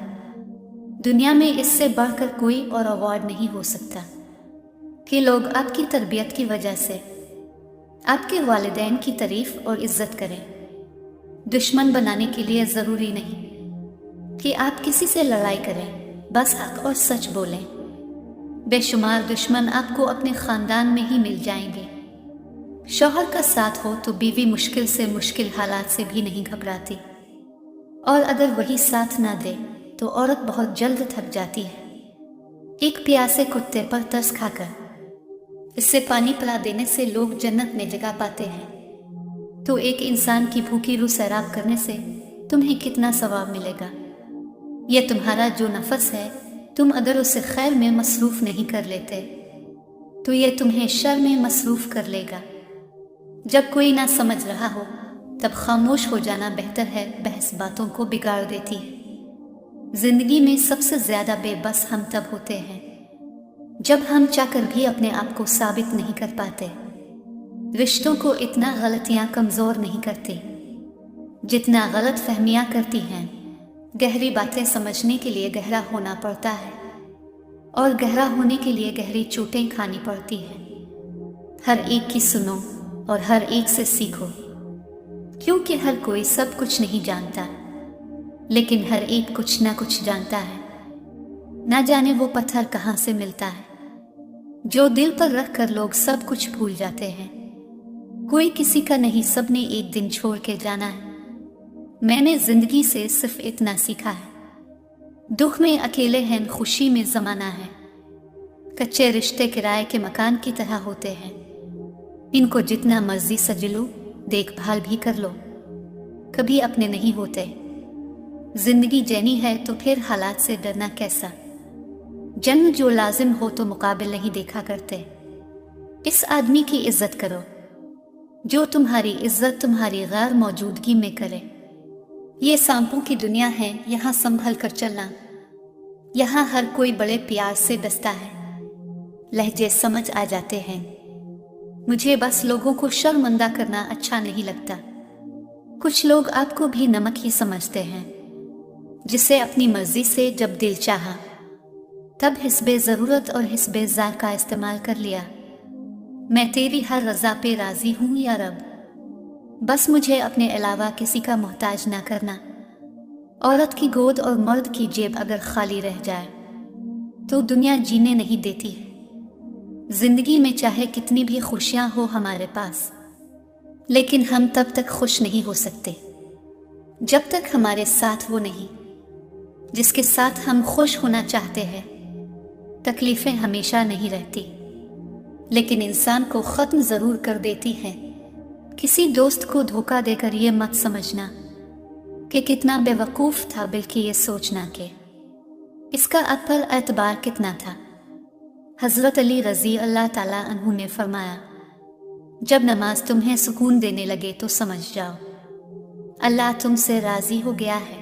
दुनिया में इससे बढ़कर कोई और अवार्ड नहीं हो सकता कि लोग आपकी तरबियत की वजह से आपके वालिदैन की तारीफ और इज्जत करें। दुश्मन बनाने के लिए ज़रूरी नहीं कि आप किसी से लड़ाई करें, बस हक और सच बोलें। बेशुमार दुश्मन आपको अपने ख़ानदान में ही मिल जाएंगे। शौहर का साथ हो तो बीवी मुश्किल से मुश्किल हालात से भी नहीं घबराती, और अगर वही साथ ना दे तो औरत बहुत जल्द थक जाती है। एक प्यासे कुत्ते पर तरस खाकर इससे पानी पिला देने से लोग जन्नत में जगह पाते हैं, तो एक इंसान की भूखी रूह सैराब करने से तुम्हें कितना सवाब मिलेगा। यह तुम्हारा जो नफस है, तुम अगर उसे खैर में मसरूफ़ नहीं कर लेते तो यह तुम्हें शर में मसरूफ़ कर लेगा। जब कोई ना समझ रहा हो तब खामोश हो जाना बेहतर है, बहस बातों को बिगाड़ देती है। जिंदगी में सबसे ज़्यादा बेबस हम तब होते हैं जब हम चाहकर भी अपने आप को साबित नहीं कर पाते। रिश्तों को इतना गलतियां कमज़ोर नहीं करती जितना गलत फहमियां करती हैं। गहरी बातें समझने के लिए गहरा होना पड़ता है और गहरा होने के लिए गहरी चोटें खानी पड़ती है। हर एक की सुनो और हर एक से सीखो, क्योंकि हर कोई सब कुछ नहीं जानता, लेकिन हर एक कुछ ना कुछ जानता है। ना जाने वो पत्थर कहाँ से मिलता है जो दिल पर रख कर लोग सब कुछ भूल जाते हैं। कोई किसी का नहीं, सबने एक दिन छोड़ के जाना है। मैंने जिंदगी से सिर्फ इतना सीखा है, दुख में अकेले हैं, खुशी में जमाना है। कच्चे रिश्ते किराए के मकान की तरह होते हैं, इनको जितना मर्जी सज लो, देखभाल भी कर लो, कभी अपने नहीं होते। जिंदगी जैनी है तो फिर हालात से डरना कैसा। जन्म जो लाजिम हो तो मुकाबिल नहीं देखा करते। इस आदमी की इज्जत करो जो तुम्हारी इज्जत तुम्हारी गैर मौजूदगी में करे। ये सांपों की दुनिया है, यहाँ संभल कर चलना। यहाँ हर कोई बड़े प्यार से डसता है, लहजे समझ आ जाते हैं। मुझे बस लोगों को शर्मिंदा करना अच्छा नहीं लगता। कुछ लोग आपको भी नमक ही समझते हैं, जिसे अपनी मर्जी से जब दिल चाहा तब हिस्बे ज़रूरत और हिस्बे ज़ार का इस्तेमाल कर लिया। मैं तेरी हर रज़ा पे राज़ी हूँ या रब, बस मुझे अपने अलावा किसी का मोहताज ना करना। औरत की गोद और मर्द की जेब अगर खाली रह जाए तो दुनिया जीने नहीं देती है। जिंदगी में चाहे कितनी भी खुशियां हो हमारे पास, लेकिन हम तब तक खुश नहीं हो सकते जब तक हमारे साथ वो नहीं जिसके साथ हम खुश होना चाहते हैं। तकलीफें हमेशा नहीं रहती, लेकिन इंसान को ख़त्म ज़रूर कर देती हैं। किसी दोस्त को धोखा देकर ये मत समझना कि कितना बेवकूफ़ था, बल्कि ये सोचना कि इसका अक्ल एतबार कितना था। हज़रत अली रज़ी अल्लाह ताला अन्हु ने फरमाया, जब नमाज तुम्हें सुकून देने लगे तो समझ जाओ अल्लाह तुमसे राज़ी हो गया है।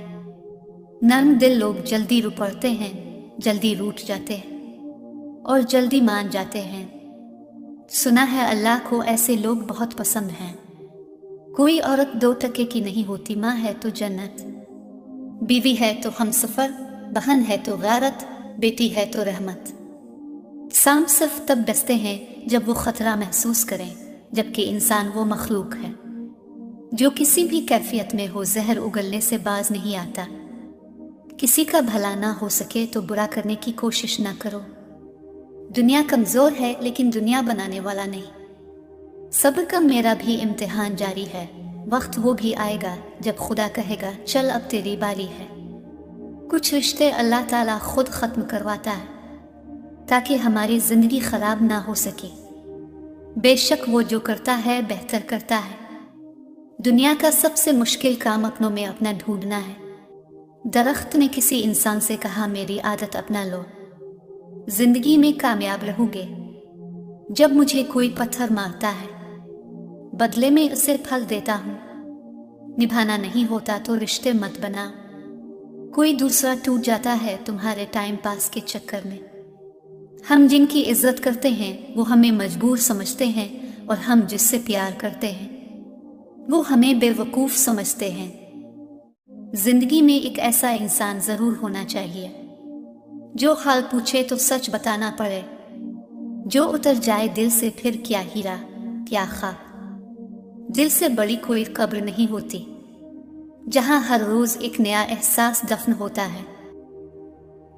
नर्म दिल लोग जल्दी रुपड़ते हैं, जल्दी रूठ जाते हैं और जल्दी मान जाते हैं। सुना है अल्लाह को ऐसे लोग बहुत पसंद हैं। कोई औरत 2 टके की नहीं होती। माँ है तो जन्नत, बीवी है तो हमसफर, बहन है तो गैरत, बेटी है तो रहमत। सांप सिर्फ तब डसते हैं जब वो खतरा महसूस करें, जबकि इंसान वो मखलूक है जो किसी भी कैफियत में हो जहर उगलने से बाज नहीं आता। किसी का भला ना हो सके तो बुरा करने की कोशिश ना करो। दुनिया कमज़ोर है, लेकिन दुनिया बनाने वाला नहीं। सब्र का मेरा भी इम्तिहान जारी है। वक्त वो भी आएगा जब खुदा कहेगा चल अब तेरी बारी है। कुछ रिश्ते अल्लाह ताला खुद ख़त्म करवाता है ताकि हमारी ज़िंदगी ख़राब ना हो सके। बेशक वो जो करता है बेहतर करता है। दुनिया का सबसे मुश्किल काम अपनों में अपना ढूंढना है। दरख्त ने किसी इंसान से कहा मेरी आदत अपना लो, जिंदगी में कामयाब रहोगे। जब मुझे कोई पत्थर मारता है बदले में उसे फल देता हूँ। निभाना नहीं होता तो रिश्ते मत बनाओ। कोई दूसरा टूट जाता है तुम्हारे टाइम पास के चक्कर में। हम जिनकी इज्जत करते हैं वो हमें मजबूर समझते हैं, और हम जिससे प्यार करते हैं वो हमें बेवकूफ़ समझते हैं। जिंदगी में एक ऐसा इंसान ज़रूर होना चाहिए जो हाल पूछे तो सच बताना पड़े, जो उतर जाए दिल से फिर क्या हीरा क्या ख़ाक। दिल से बड़ी कोई कब्र नहीं होती जहां हर रोज़ एक नया एहसास दफन होता है।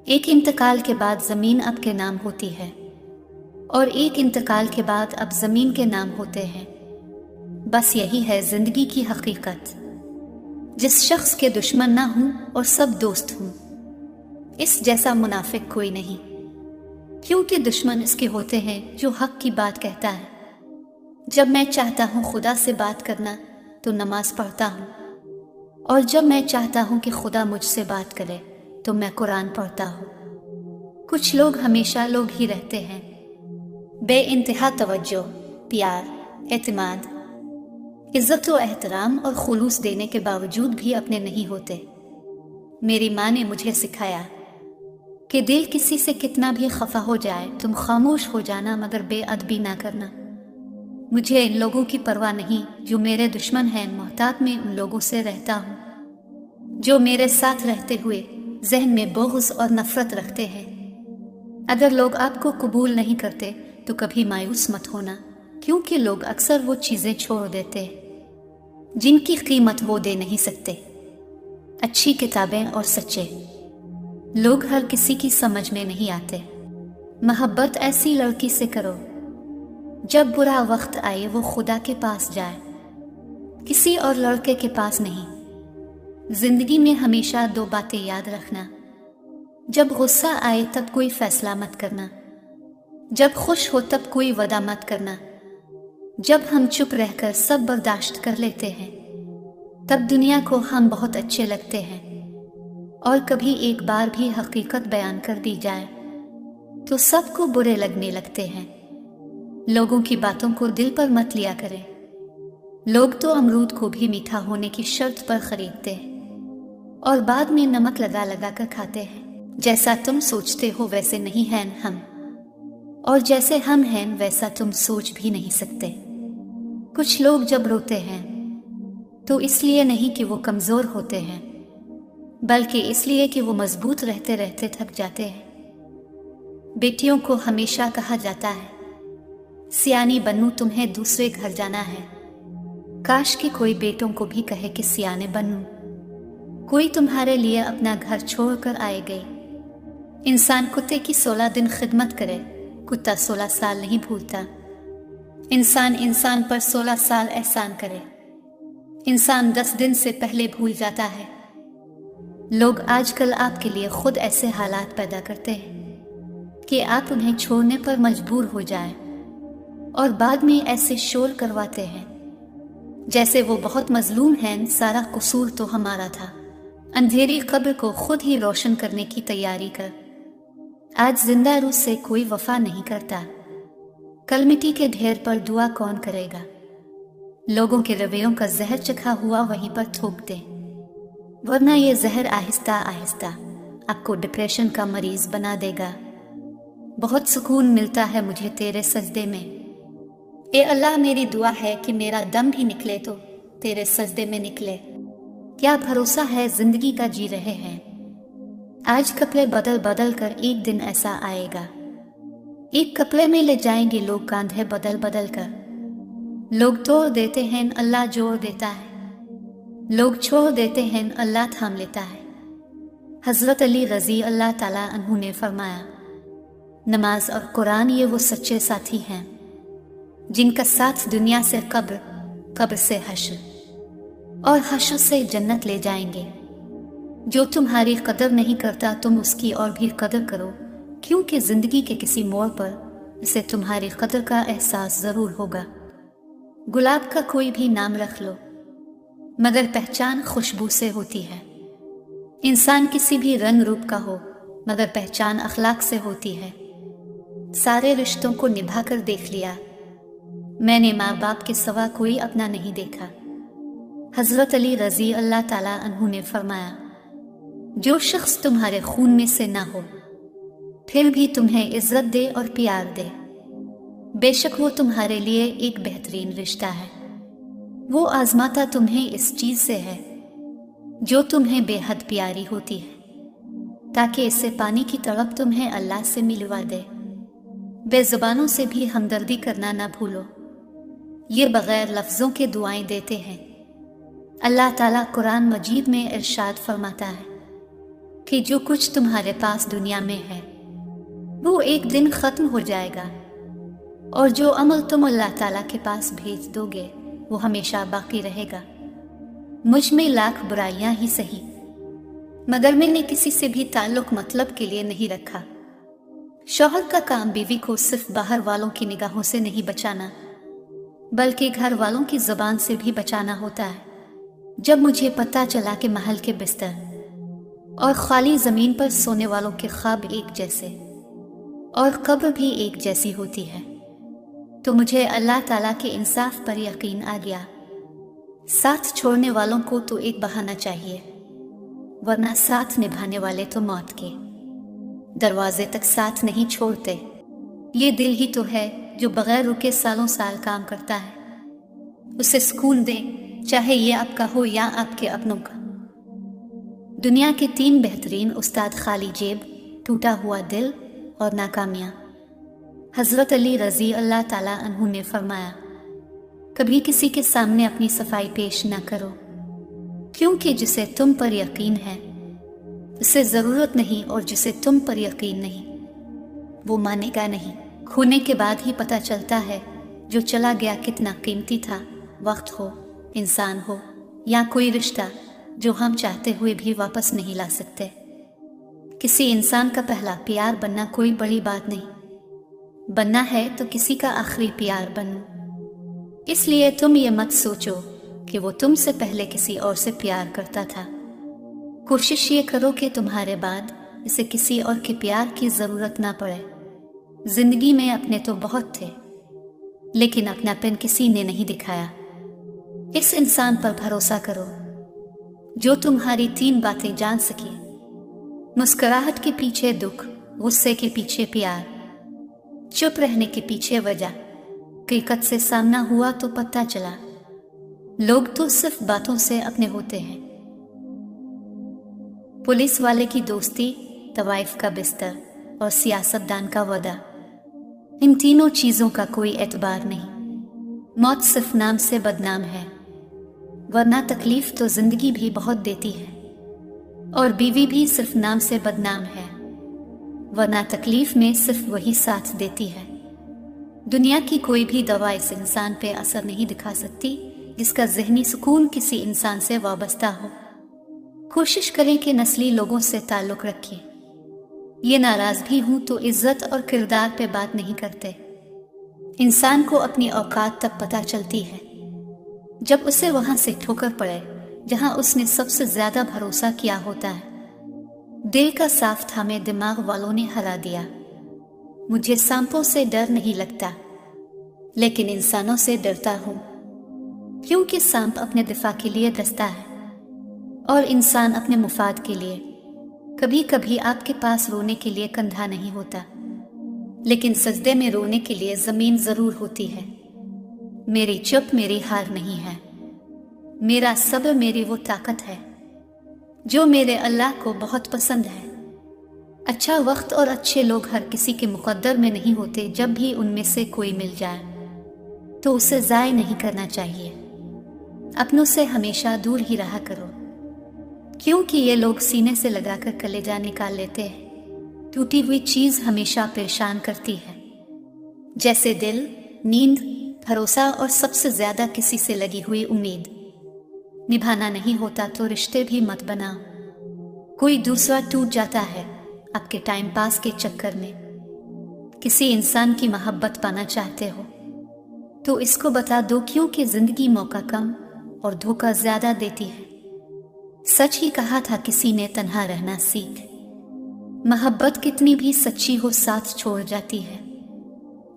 एक इंतकाल के बाद ज़मीन अब के नाम होती है, और एक इंतकाल के बाद अब ज़मीन के नाम होते हैं। बस यही है ज़िंदगी की हकीकत। जिस शख्स के दुश्मन ना हूँ और सब दोस्त हूँ, इस जैसा मुनाफिक कोई नहीं, क्योंकि दुश्मन इसके होते हैं जो हक की बात कहता है। जब मैं चाहता हूँ खुदा से बात करना तो नमाज पढ़ता हूँ, और जब मैं चाहता हूँ कि खुदा मुझसे बात करे तो मैं कुरान पढ़ता हूँ। कुछ लोग हमेशा लोग ही रहते हैं, बेइंतहा तवज्जो, प्यार, एतमाद, इज्जत व एहतराम और खुलूस देने के बावजूद भी अपने नहीं होते। मेरी माँ ने मुझे सिखाया कि दिल किसी से कितना भी खफा हो जाए तुम खामोश हो जाना, मगर बेअदबी ना करना। मुझे इन लोगों की परवाह नहीं जो मेरे दुश्मन हैं, मोहतात में उन लोगों से रहता हूँ जो मेरे साथ रहते हुए जहन में बोगस और नफरत रखते हैं। अगर लोग आपको कबूल नहीं करते तो कभी मायूस मत होना, क्योंकि लोग अक्सर वो चीज़ें छोड़ देते हैं जिनकी कीमत वो दे नहीं सकते। अच्छी किताबें और सच्चे लोग हर किसी की समझ में नहीं आते। मोहब्बत ऐसी लड़की से करो जब बुरा वक्त आए वो खुदा के पास जाए, किसी और लड़के के पास नहीं। जिंदगी में हमेशा दो बातें याद रखना, जब गुस्सा आए तब कोई फैसला मत करना, जब खुश हो तब कोई वादा मत करना। जब हम चुप रहकर सब बर्दाश्त कर लेते हैं तब दुनिया को हम बहुत अच्छे लगते हैं, और कभी एक बार भी हकीकत बयान कर दी जाए तो सबको बुरे लगने लगते हैं। लोगों की बातों को दिल पर मत लिया करें। लोग तो अमरूद को भी मीठा होने की शर्त पर खरीदते हैं और बाद में नमक लगा लगा कर खाते हैं। जैसा तुम सोचते हो वैसे नहीं हैं हम, और जैसे हम हैं वैसा तुम सोच भी नहीं सकते। कुछ लोग जब रोते हैं तो इसलिए नहीं कि वो कमज़ोर होते हैं, बल्कि इसलिए कि वो मजबूत रहते रहते थक जाते हैं। बेटियों को हमेशा कहा जाता है, सियानी बनूं तुम्हें दूसरे घर जाना है। काश कि कोई बेटों को भी कहे कि सियाने बनूं, कोई तुम्हारे लिए अपना घर छोड़कर आएगा। इंसान कुत्ते की 16 दिन खिदमत करे, कुत्ता 16 साल नहीं भूलता। इंसान पर 16 साल एहसान करे, इंसान 10 दिन से पहले भूल जाता है। लोग आजकल आपके लिए खुद ऐसे हालात पैदा करते हैं कि आप उन्हें छोड़ने पर मजबूर हो जाएं, और बाद में ऐसे शोर करवाते हैं जैसे वो बहुत मजलूम हैं। सारा कसूर तो हमारा था। अंधेरी कब्र को खुद ही रोशन करने की तैयारी कर। आज जिंदा रूह से कोई वफा नहीं करता, कल मिट्टी के ढेर पर दुआ कौन करेगा। लोगों के रवैयों का जहर चखा हुआ वहीं पर थूक दे, वरना ये जहर आहिस्ता आहिस्ता आपको डिप्रेशन का मरीज बना देगा। बहुत सुकून मिलता है मुझे तेरे सजदे में। ए अल्लाह, मेरी दुआ है कि मेरा दम भी निकले तो तेरे सजदे में निकले। क्या भरोसा है जिंदगी का जी रहे हैं। आज कपड़े बदल बदल कर एक दिन ऐसा आएगा, एक कपड़े में ले जाएंगे लोग कांधे बदल बदल कर। लोग तोड़ देते हैं, अल्लाह जोड़ देता है। लोग छोड़ देते हैं, अल्लाह थाम लेता है। हज़रत अली रज़ी अल्लाह ताला अन्हु ने फरमाया, नमाज और कुरान ये वो सच्चे साथी हैं जिनका साथ दुनिया से कब्र, कब्र से हश्र, और हश्र से जन्नत ले जाएंगे। जो तुम्हारी कदर नहीं करता तुम उसकी और भी कदर करो, क्योंकि जिंदगी के किसी मोड़ पर इसे तुम्हारी कदर का एहसास जरूर होगा। गुलाब का कोई भी नाम रख लो, मगर पहचान खुशबू से होती है। इंसान किसी भी रंग रूप का हो, मगर पहचान अखलाक से होती है। सारे रिश्तों को निभा कर देख लिया, मैंने माँ बाप के सिवा कोई अपना नहीं देखा। हजरत अली रजी अल्लाह ताला अन्हु ने फरमाया, जो शख्स तुम्हारे खून में से ना हो फिर भी तुम्हें इज्जत दे और प्यार दे, बेशक वो तुम्हारे लिए एक बेहतरीन रिश्ता है। वो आजमाता तुम्हें इस चीज से है जो तुम्हें बेहद प्यारी होती है, ताकि इससे पानी की तड़प तुम्हें अल्लाह से मिलवा दे। बेजुबानों से भी हमदर्दी करना ना भूलो, ये बगैर लफ्जों के दुआएं देते हैं। अल्लाह ताला कुरान मजीद में इरशाद फरमाता है कि जो कुछ तुम्हारे पास दुनिया में है वो एक दिन खत्म हो जाएगा, और जो अमल तुम अल्लाह ताला के पास भेज दोगे वो हमेशा बाकी रहेगा। मुझ में लाख बुराइयां ही सही, मगर मैंने किसी से भी ताल्लुक मतलब के लिए नहीं रखा। शौहर का काम बीवी को सिर्फ बाहर वालों की निगाहों से नहीं बचाना, बल्कि घर वालों की जुबान से भी बचाना होता है। जब मुझे पता चला कि महल के बिस्तर और खाली जमीन पर सोने वालों के ख्वाब एक जैसे और कब्र भी एक जैसी होती है, तो मुझे अल्लाह ताला के इंसाफ पर यकीन आ गया। साथ छोड़ने वालों को तो एक बहाना चाहिए, वरना साथ निभाने वाले तो मौत के दरवाजे तक साथ नहीं छोड़ते। ये दिल ही तो है जो बगैर रुके सालों साल काम करता है। उसे सुकून दें, चाहे ये आपका हो या आपके अपनों का। दुनिया के 3 बेहतरीन उस्ताद, खाली जेब, टूटा हुआ दिल और नाकामियाँ। हज़रत अली रज़ी अल्लाह ताला अन्हु ने फरमाया, कभी किसी के सामने अपनी सफाई पेश न करो, क्योंकि जिसे तुम पर यकीन है उसे ज़रूरत नहीं, और जिसे तुम पर यकीन नहीं वो मानेगा नहीं। खोने के बाद ही पता चलता है जो चला गया कितना कीमती था। वक्त हो, इंसान हो या कोई रिश्ता जो हम चाहते हुए भी वापस नहीं ला सकते। किसी इंसान का पहला प्यार बनना कोई बड़ी बात नहीं, बनना है तो किसी का आखिरी प्यार बनो। इसलिए तुम ये मत सोचो कि वो तुमसे पहले किसी और से प्यार करता था। कोशिश ये करो कि तुम्हारे बाद इसे किसी और के प्यार की ज़रूरत ना पड़े। जिंदगी में अपने तो बहुत थे, लेकिन अपनापन किसी ने नहीं दिखाया। इस इंसान पर भरोसा करो जो तुम्हारी 3 बातें जान सके। मुस्कुराहट के पीछे दुख, गुस्से के पीछे प्यार, चुप रहने के पीछे वजह। हकीकत से सामना हुआ तो पता चला लोग तो सिर्फ बातों से अपने होते हैं। पुलिस वाले की दोस्ती, तवाइफ का बिस्तर और सियासतदान का वदा, इन तीनों चीज़ों का कोई एतबार नहीं। मौत सिर्फ नाम से बदनाम है, वरना तकलीफ तो जिंदगी भी बहुत देती है। और बीवी भी सिर्फ नाम से बदनाम है, वरना तकलीफ में सिर्फ वही साथ देती है। दुनिया की कोई भी दवा इस इंसान पे असर नहीं दिखा सकती जिसका ज़हनी सुकून किसी इंसान से वाबस्ता हो। कोशिश करें कि नस्ली लोगों से ताल्लुक़ रखें। ये नाराज़ भी हूँ तो इज़्ज़त और किरदार पे बात नहीं करते। इंसान को अपनी औकात तब पता चलती है जब उसे वहाँ से ठोकर पड़े जहाँ उसने सबसे ज़्यादा भरोसा किया होता है। दिल का साफ थामे दिमाग वालों ने हरा दिया। मुझे सांपों से डर नहीं लगता, लेकिन इंसानों से डरता हूँ, क्योंकि सांप अपने दिफा के लिए डसता है और इंसान अपने मुफाद के लिए। कभी कभी आपके पास रोने के लिए कंधा नहीं होता, लेकिन सजदे में रोने के लिए ज़मीन ज़रूर होती है। मेरी चुप मेरी हार नहीं है, मेरा सब्र मेरी वो ताकत है जो मेरे अल्लाह को बहुत पसंद है। अच्छा वक्त और अच्छे लोग हर किसी के मुक़द्दर में नहीं होते। जब भी उनमें से कोई मिल जाए तो उसे ज़ाय नहीं करना चाहिए। अपनों से हमेशा दूर ही रहा करो, क्योंकि ये लोग सीने से लगाकर कलेजा निकाल लेते हैं। टूटी हुई चीज़ हमेशा परेशान करती है, जैसे दिल, नींद, भरोसा और सबसे ज़्यादा किसी से लगी हुई उम्मीद। निभाना नहीं होता तो रिश्ते भी मत बनाओ। कोई दूसरा टूट जाता है आपके टाइम पास के चक्कर में। किसी इंसान की मोहब्बत पाना चाहते हो तो इसको बता दो, क्योंकि ज़िंदगी मौका कम और धोखा ज़्यादा देती है। सच ही कहा था किसी ने, तन्हा रहना सीख। मोहब्बत कितनी भी सच्ची हो साथ छोड़ जाती है।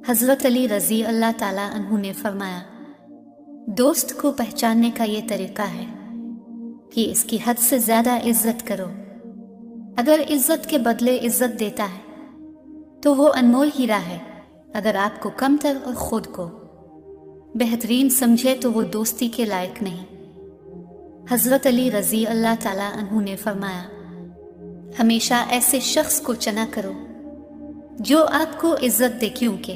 हज़रत अली रज़ी अल्लाह ताला अन्हु ने फरमाया, दोस्त को पहचानने का ये तरीका है कि इसकी हद से ज़्यादा इज्जत करो। अगर इज्जत के बदले इज्जत देता है तो वो अनमोल हीरा है। अगर आपको कमतर और खुद को बेहतरीन समझे तो वो दोस्ती के लायक नहीं। हज़रत अली रज़ी अल्लाह ताला अन्हु ने फरमाया, हमेशा ऐसे शख्स को चुना करो जो आपको इज्जत दे, क्योंकि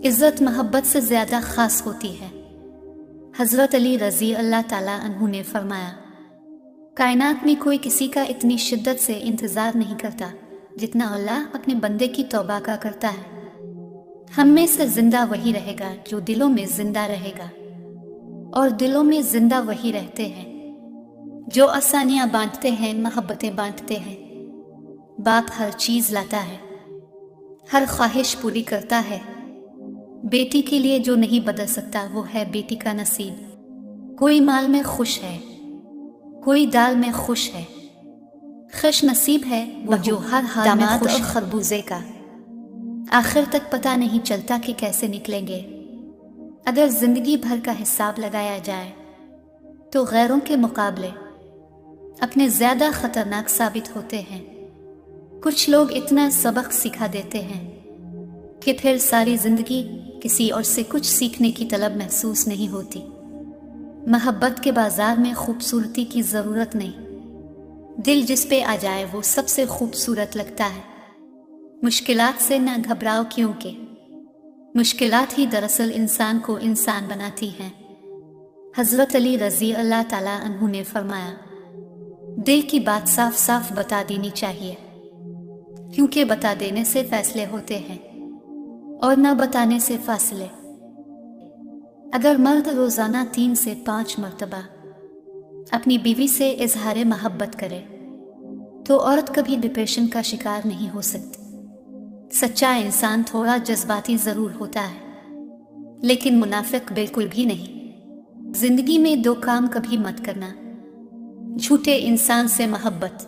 इज्जत मोहब्बत से ज़्यादा ख़ास होती है। हज़रत अली रज़ी अल्लाह ताला अन्हु ने फरमाया, कायनात में कोई किसी का इतनी शिद्दत से इंतज़ार नहीं करता जितना अल्लाह अपने बंदे की तौबा का करता है। हम में से जिंदा वही रहेगा जो दिलों में जिंदा रहेगा, और दिलों में जिंदा वही रहते हैं जो आसानियाँ बांटते हैं, मोहब्बतें बांटते हैं। बाप हर चीज़ लाता है, हर ख्वाहिश पूरी करता है। बेटी के लिए जो नहीं बदल सकता वो है बेटी का नसीब। कोई माल में खुश है, कोई दाल में खुश है। खुश नसीब है वो जो हर हाल में खुश और खरबूजे का आखिर तक पता नहीं चलता कि कैसे निकलेंगे। अगर जिंदगी भर का हिसाब लगाया जाए तो गैरों के मुकाबले अपने ज़्यादा ख़तरनाक साबित होते हैं। कुछ लोग इतना सबक सिखा देते हैं کہ پھر ساری زندگی کسی اور سے کچھ سیکھنے کی طلب محسوس نہیں ہوتی۔ محبت کے بازار میں خوبصورتی کی ضرورت نہیں، دل جس پہ آ جائے وہ سب سے خوبصورت لگتا ہے۔ مشکلات سے نہ گھبراؤ، کیونکہ مشکلات ہی دراصل انسان کو انسان بناتی ہیں۔ حضرت علی رضی اللہ تعالیٰ عنہ نے فرمایا، دل کی بات صاف صاف بتا دینی چاہیے، کیونکہ بتا دینے سے فیصلے ہوتے ہیں اور نہ بتانے سے فاصلے۔ اگر مرد روزانہ 3 سے 5 مرتبہ اپنی بیوی سے اظہار محبت کرے تو عورت کبھی ڈپریشن کا شکار نہیں ہو سکتی۔ سچا انسان تھوڑا جذباتی ضرور ہوتا ہے، لیکن منافق بالکل بھی نہیں۔ زندگی میں 2 کام کبھی مت کرنا: جھوٹے انسان سے محبت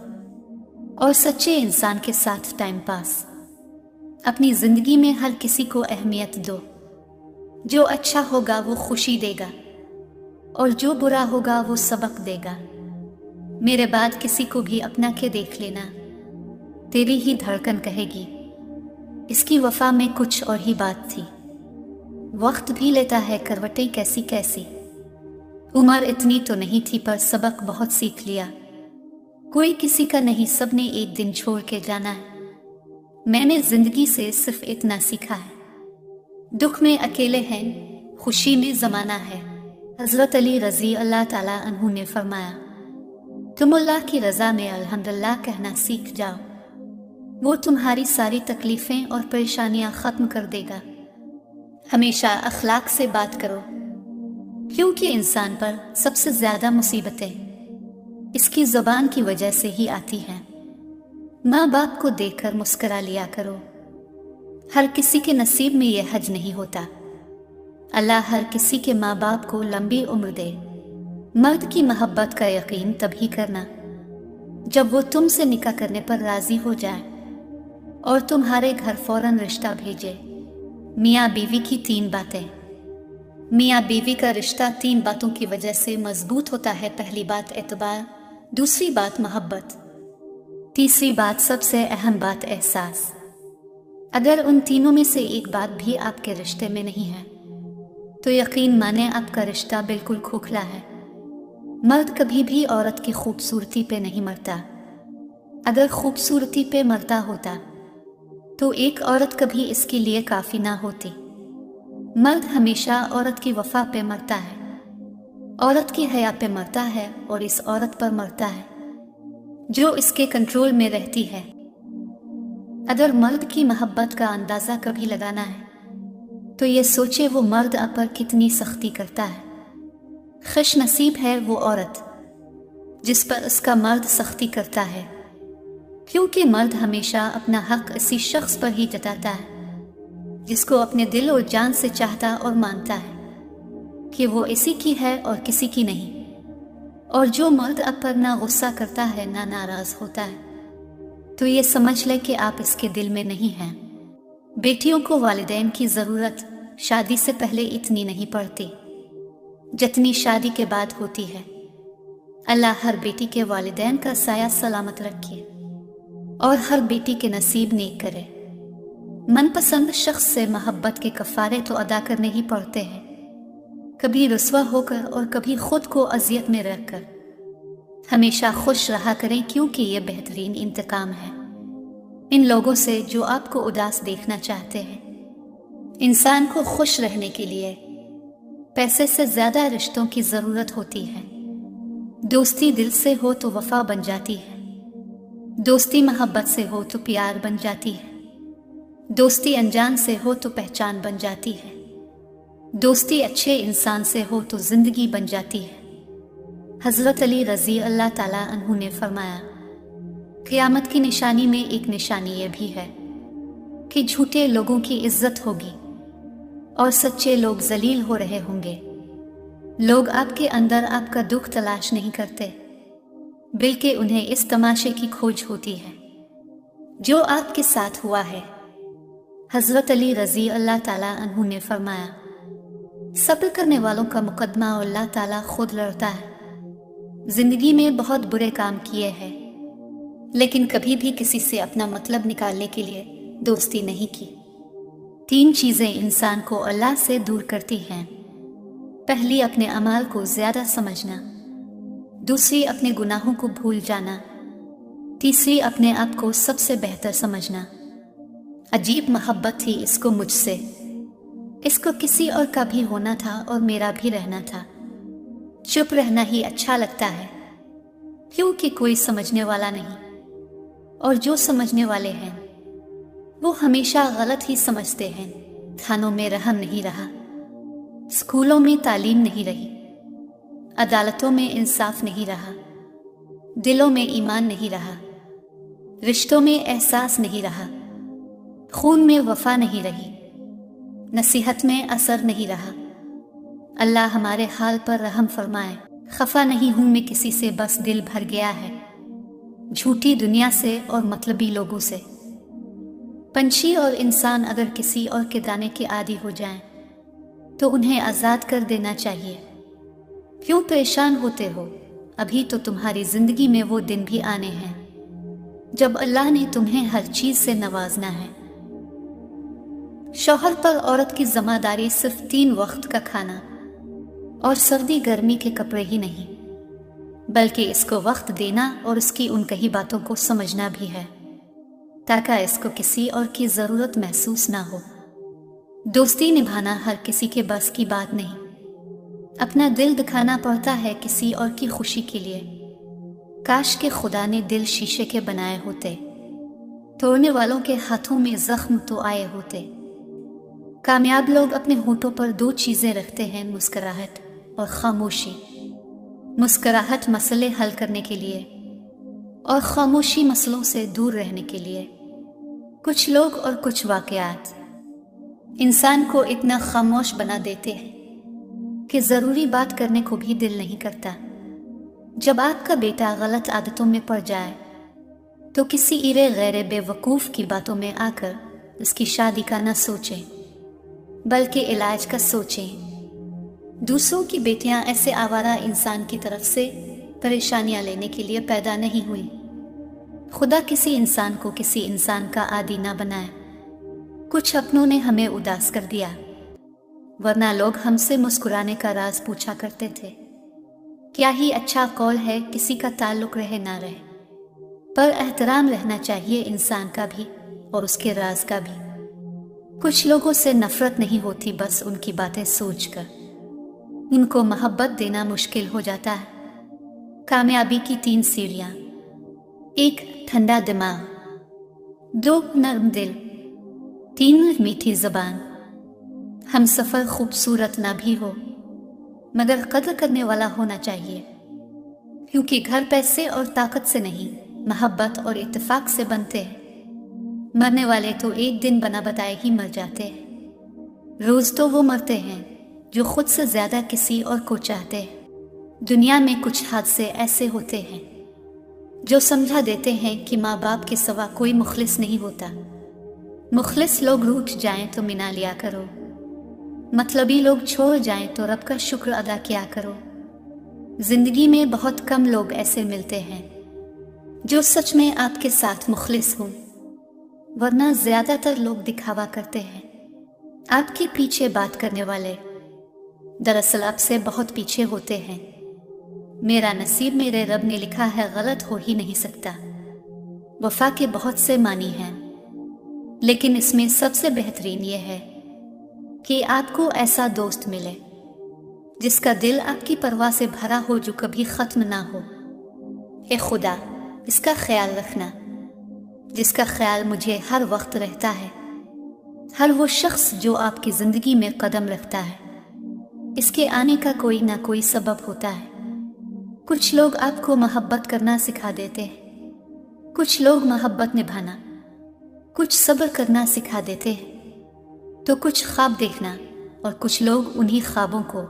اور سچے انسان کے ساتھ ٹائم پاس۔ اپنی زندگی میں ہر کسی کو اہمیت دو، جو اچھا ہوگا وہ خوشی دے گا اور جو برا ہوگا وہ سبق دے گا۔ میرے بعد کسی کو بھی اپنا کے دیکھ لینا، تیری ہی دھڑکن کہے گی۔ اس کی وفا میں کچھ اور ہی بات تھی۔ وقت بھی لیتا ہے کروٹیں کیسی کیسی، عمر اتنی تو نہیں تھی پر سبق بہت سیکھ لیا۔ کوئی کسی کا نہیں، سب نے ایک دن چھوڑ کے جانا ہے۔ میں نے زندگی سے صرف اتنا سیکھا ہے، دکھ میں اکیلے ہیں، خوشی میں زمانہ ہے۔ حضرت علی رضی اللہ تعالیٰ عنہ نے فرمایا، تم اللہ کی رضا میں الحمدللہ کہنا سیکھ جاؤ، وہ تمہاری ساری تکلیفیں اور پریشانیاں ختم کر دے گا۔ ہمیشہ اخلاق سے بات کرو، کیونکہ انسان پر سب سے زیادہ مصیبتیں اس کی زبان کی وجہ سے ہی آتی ہیں۔ ماں باپ کو دیکھ کر مسکرا لیا کرو، ہر کسی کے نصیب میں یہ حج نہیں ہوتا۔ اللہ ہر کسی کے ماں باپ کو لمبی عمر دے۔ مرد کی محبت کا یقین تبھی کرنا جب وہ تم سے نکاح کرنے پر راضی ہو جائے اور تمہارے گھر فوراً رشتہ بھیجے۔ میاں بیوی کی 3 باتیں۔ میاں بیوی کا رشتہ 3 باتوں کی وجہ سے مضبوط ہوتا ہے۔ پہلی بات اعتبار، دوسری بات محبت، تیسری بات سب سے اہم بات احساس۔ اگر ان تینوں میں سے ایک بات بھی آپ کے رشتے میں نہیں ہے تو یقین مانیں آپ کا رشتہ بالکل کھوکھلا ہے۔ مرد کبھی بھی عورت کی خوبصورتی پہ نہیں مرتا۔ اگر خوبصورتی پہ مرتا ہوتا تو ایک عورت کبھی اس کے لیے کافی نہ ہوتی۔ مرد ہمیشہ عورت کی وفا پہ مرتا ہے، عورت کی حیا پہ مرتا ہے اور اس عورت پر مرتا ہے جو اس کے کنٹرول میں رہتی ہے۔ اگر مرد کی محبت کا اندازہ کبھی لگانا ہے تو یہ سوچے وہ مرد آپ پر کتنی سختی کرتا ہے۔ خوش نصیب ہے وہ عورت جس پر اس کا مرد سختی کرتا ہے، کیونکہ مرد ہمیشہ اپنا حق اسی شخص پر ہی جتاتا ہے جس کو اپنے دل اور جان سے چاہتا اور مانتا ہے کہ وہ اسی کی ہے اور کسی کی نہیں۔ اور جو مرد آپ پر نہ غصہ کرتا ہے نہ ناراض ہوتا ہے تو یہ سمجھ لے کہ آپ اس کے دل میں نہیں ہیں۔ بیٹیوں کو والدین کی ضرورت شادی سے پہلے اتنی نہیں پڑتی جتنی شادی کے بعد ہوتی ہے۔ اللہ ہر بیٹی کے والدین کا سایہ سلامت رکھے اور ہر بیٹی کے نصیب نیک کرے۔ من پسند شخص سے محبت کے کفارے تو ادا کرنے ہی پڑتے ہیں، کبھی رسوا ہو کر اور کبھی خود کو اذیت میں رکھ کر۔ ہمیشہ خوش رہا کریں کیونکہ یہ بہترین انتقام ہے ان لوگوں سے جو آپ کو اداس دیکھنا چاہتے ہیں۔ انسان کو خوش رہنے کے لیے پیسے سے زیادہ رشتوں کی ضرورت ہوتی ہے۔ دوستی دل سے ہو تو وفا بن جاتی ہے، دوستی محبت سے ہو تو پیار بن جاتی ہے، دوستی انجان سے ہو تو پہچان بن جاتی ہے، دوستی اچھے انسان سے ہو تو زندگی بن جاتی ہے۔ حضرت علی رضی اللہ تعالیٰ عنہ نے فرمایا، قیامت کی نشانی میں ایک نشانی یہ بھی ہے کہ جھوٹے لوگوں کی عزت ہوگی اور سچے لوگ ذلیل ہو رہے ہوں گے۔ لوگ آپ کے اندر آپ کا دکھ تلاش نہیں کرتے، بلکہ انہیں اس تماشے کی کھوج ہوتی ہے جو آپ کے ساتھ ہوا ہے۔ حضرت علی رضی اللہ تعالیٰ عنہ نے فرمایا، صبر کرنے والوں کا مقدمہ اللہ تعالیٰ خود لڑتا ہے۔ زندگی میں بہت برے کام کیے ہیں لیکن کبھی بھی کسی سے اپنا مطلب نکالنے کے لیے دوستی نہیں کی۔ 3 چیزیں انسان کو اللہ سے دور کرتی ہیں۔ پہلی، اپنے اعمال کو زیادہ سمجھنا، دوسری اپنے گناہوں کو بھول جانا، تیسری اپنے آپ کو سب سے بہتر سمجھنا۔ عجیب محبت تھی اس کو مجھ سے، اس کو کسی اور کا بھی ہونا تھا اور میرا بھی رہنا تھا۔ چپ رہنا ہی اچھا لگتا ہے، کیونکہ کوئی سمجھنے والا نہیں، اور جو سمجھنے والے ہیں وہ ہمیشہ غلط ہی سمجھتے ہیں۔ تھانوں میں رحم نہیں رہا، اسکولوں میں تعلیم نہیں رہی، عدالتوں میں انصاف نہیں رہا، دلوں میں ایمان نہیں رہا، رشتوں میں احساس نہیں رہا، خون میں وفا نہیں رہی، نصیحت میں اثر نہیں رہا۔ اللہ ہمارے حال پر رحم فرمائے۔ خفا نہیں ہوں میں کسی سے، بس دل بھر گیا ہے جھوٹی دنیا سے اور مطلبی لوگوں سے۔ پنچھی اور انسان اگر کسی اور کے دانے کے عادی ہو جائیں تو انہیں آزاد کر دینا چاہیے۔ کیوں پریشان ہوتے ہو؟ ابھی تو تمہاری زندگی میں وہ دن بھی آنے ہیں جب اللہ نے تمہیں ہر چیز سے نوازنا ہے۔ شوہر پر عورت کی ذمہ داری صرف 3 وقت کا کھانا اور سردی گرمی کے کپڑے ہی نہیں، بلکہ اس کو وقت دینا اور اس کی ان کہی باتوں کو سمجھنا بھی ہے، تاکہ اس کو کسی اور کی ضرورت محسوس نہ ہو۔ دوستی نبھانا ہر کسی کے بس کی بات نہیں، اپنا دل دکھانا پڑتا ہے کسی اور کی خوشی کے لیے۔ کاش کہ خدا نے دل شیشے کے بنائے ہوتے، توڑنے والوں کے ہاتھوں میں زخم تو آئے ہوتے۔ کامیاب لوگ اپنے ہونٹوں پر 2 چیزیں رکھتے ہیں، مسکراہٹ اور خاموشی۔ مسکراہٹ مسئلے حل کرنے کے لیے اور خاموشی مسئلوں سے دور رہنے کے لیے۔ کچھ لوگ اور کچھ واقعات انسان کو اتنا خاموش بنا دیتے ہیں کہ ضروری بات کرنے کو بھی دل نہیں کرتا۔ جب آپ کا بیٹا غلط عادتوں میں پڑ جائے تو کسی ایرے غیر بے وقوف کی باتوں میں آ کر اس کی شادی کا نہ سوچیں، بلکہ علاج کا سوچیں۔ دوسروں کی بیٹیاں ایسے آوارہ انسان کی طرف سے پریشانیاں لینے کے لیے پیدا نہیں ہوئی۔ خدا کسی انسان کو کسی انسان کا عادی نہ بنائے۔ کچھ اپنوں نے ہمیں اداس کر دیا، ورنہ لوگ ہم سے مسکرانے کا راز پوچھا کرتے تھے۔ کیا ہی اچھا قول ہے، کسی کا تعلق رہے نہ رہے، پر احترام رہنا چاہیے انسان کا بھی اور اس کے راز کا بھی۔ کچھ لوگوں سے نفرت نہیں ہوتی، بس ان کی باتیں سوچ کر ان کو محبت دینا مشکل ہو جاتا ہے۔ کامیابی کی 3 سیڑھیاں: 1 ٹھنڈا دماغ، 2 نرم دل، 3 میٹھی زبان۔ ہم سفر خوبصورت نہ بھی ہو مگر قدر کرنے والا ہونا چاہیے، کیونکہ گھر پیسے اور طاقت سے نہیں، محبت اور اتفاق سے بنتے ہیں۔ مرنے والے تو ایک دن بنا بتائے ہی مر جاتے ہیں، روز تو وہ مرتے ہیں جو خود سے زیادہ کسی اور کو چاہتے ہیں۔ دنیا میں کچھ حادثے ایسے ہوتے ہیں جو سمجھا دیتے ہیں کہ ماں باپ کے سوا کوئی مخلص نہیں ہوتا۔ مخلص لوگ روٹھ جائیں تو منا لیا کرو، مطلبی لوگ چھوڑ جائیں تو رب کا شکر ادا کیا کرو۔ زندگی میں بہت کم لوگ ایسے ملتے ہیں جو سچ میں آپ کے ساتھ مخلص ہوں، ورنہ زیادہ تر لوگ دکھاوا کرتے ہیں۔ آپ کے پیچھے بات کرنے والے دراصل آپ سے بہت پیچھے ہوتے ہیں۔ میرا نصیب میرے رب نے لکھا ہے، غلط ہو ہی نہیں سکتا۔ وفا کے بہت سے معنی ہیں، لیکن اس میں سب سے بہترین یہ ہے کہ آپ کو ایسا دوست ملے جس کا دل آپ کی پرواہ سے بھرا ہو، جو کبھی ختم نہ ہو۔ اے خدا، اس کا خیال رکھنا جس کا خیال مجھے ہر وقت رہتا ہے۔ ہر وہ شخص جو آپ کی زندگی میں قدم رکھتا ہے، اس کے آنے کا کوئی نہ کوئی سبب ہوتا ہے۔ کچھ لوگ آپ کو محبت کرنا سکھا دیتے ہیں، کچھ لوگ محبت نبھانا، کچھ صبر کرنا سکھا دیتے ہیں، تو کچھ خواب دیکھنا، اور کچھ لوگ انہی خوابوں کو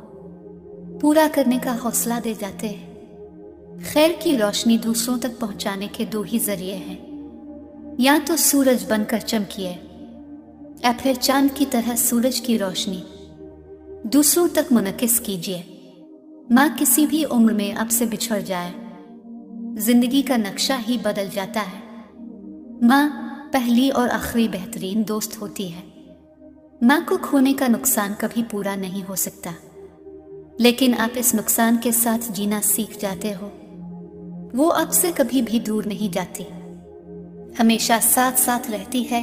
پورا کرنے کا حوصلہ دے جاتے ہیں۔ خیر کی روشنی دوسروں تک پہنچانے کے 2 ہی ذریعے ہیں، یا تو سورج بن کر چمکیے، یا پھر چاند کی طرح سورج کی روشنی دوسروں تک منعکس کیجیے۔ ماں کسی بھی عمر میں آپ سے بچھڑ جائے، زندگی کا نقشہ ہی بدل جاتا ہے۔ ماں پہلی اور آخری بہترین دوست ہوتی ہے۔ माँ को खोने का नुकसान कभी पूरा नहीं हो सकता, लेकिन आप इस नुकसान के साथ जीना सीख जाते हो। वो आपसे कभी भी दूर नहीं जाती, हमेशा साथ साथ रहती है,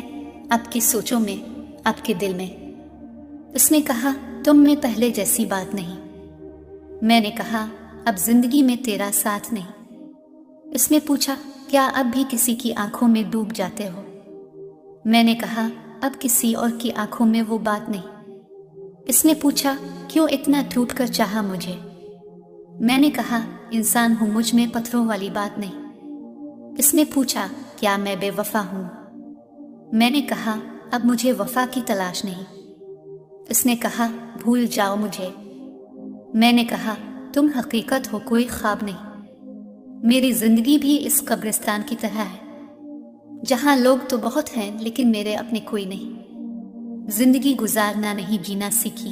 आपकी सोचों में, आपके दिल में। उसने कहा, तुम में पहले जैसी बात नहीं। मैंने कहा, अब जिंदगी में तेरा साथ नहीं। उसने पूछा, क्या अब भी किसी की आंखों में डूब जाते हो? मैंने कहा, अब किसी और की आंखों में वो बात नहीं। इसने पूछा, क्यों इतना टूट कर चाहा मुझे? मैंने कहा, इंसान हूं, मुझ में पत्थरों वाली बात नहीं। इसने पूछा, क्या मैं बेवफा हूं? मैंने कहा, अब मुझे वफा की तलाश नहीं। इसने कहा, भूल जाओ मुझे। मैंने कहा, तुम हकीकत हो, कोई ख्वाब नहीं। मेरी जिंदगी भी इस कब्रिस्तान की तरह है, जहां लोग तो बहुत हैं लेकिन मेरे अपने कोई नहीं। जिंदगी गुजारना नहीं, जीना सीखी।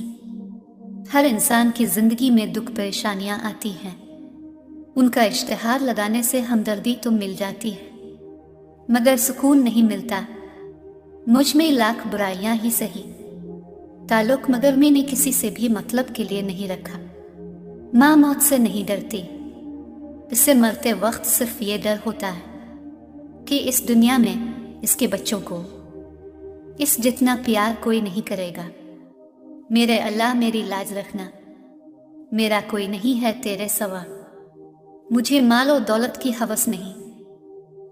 हर इंसान की जिंदगी में दुख परेशानियां आती हैं, उनका इश्तिहार लगाने से हमदर्दी तो मिल जाती है, मगर सुकून नहीं मिलता। मुझ में लाख बुराइयां ही सही, ताल्लुक मगर मैंने किसी से भी मतलब के लिए नहीं रखा। माँ मौत से नहीं डरती, इससे मरते वक्त सिर्फ ये डर होता है कि इस दुनिया में इसके बच्चों को इस जितना प्यार कोई नहीं करेगा। मेरे अल्लाह, मेरी लाज रखना, मेरा कोई नहीं है तेरे सवा। मुझे माल और दौलत की हवस नहीं,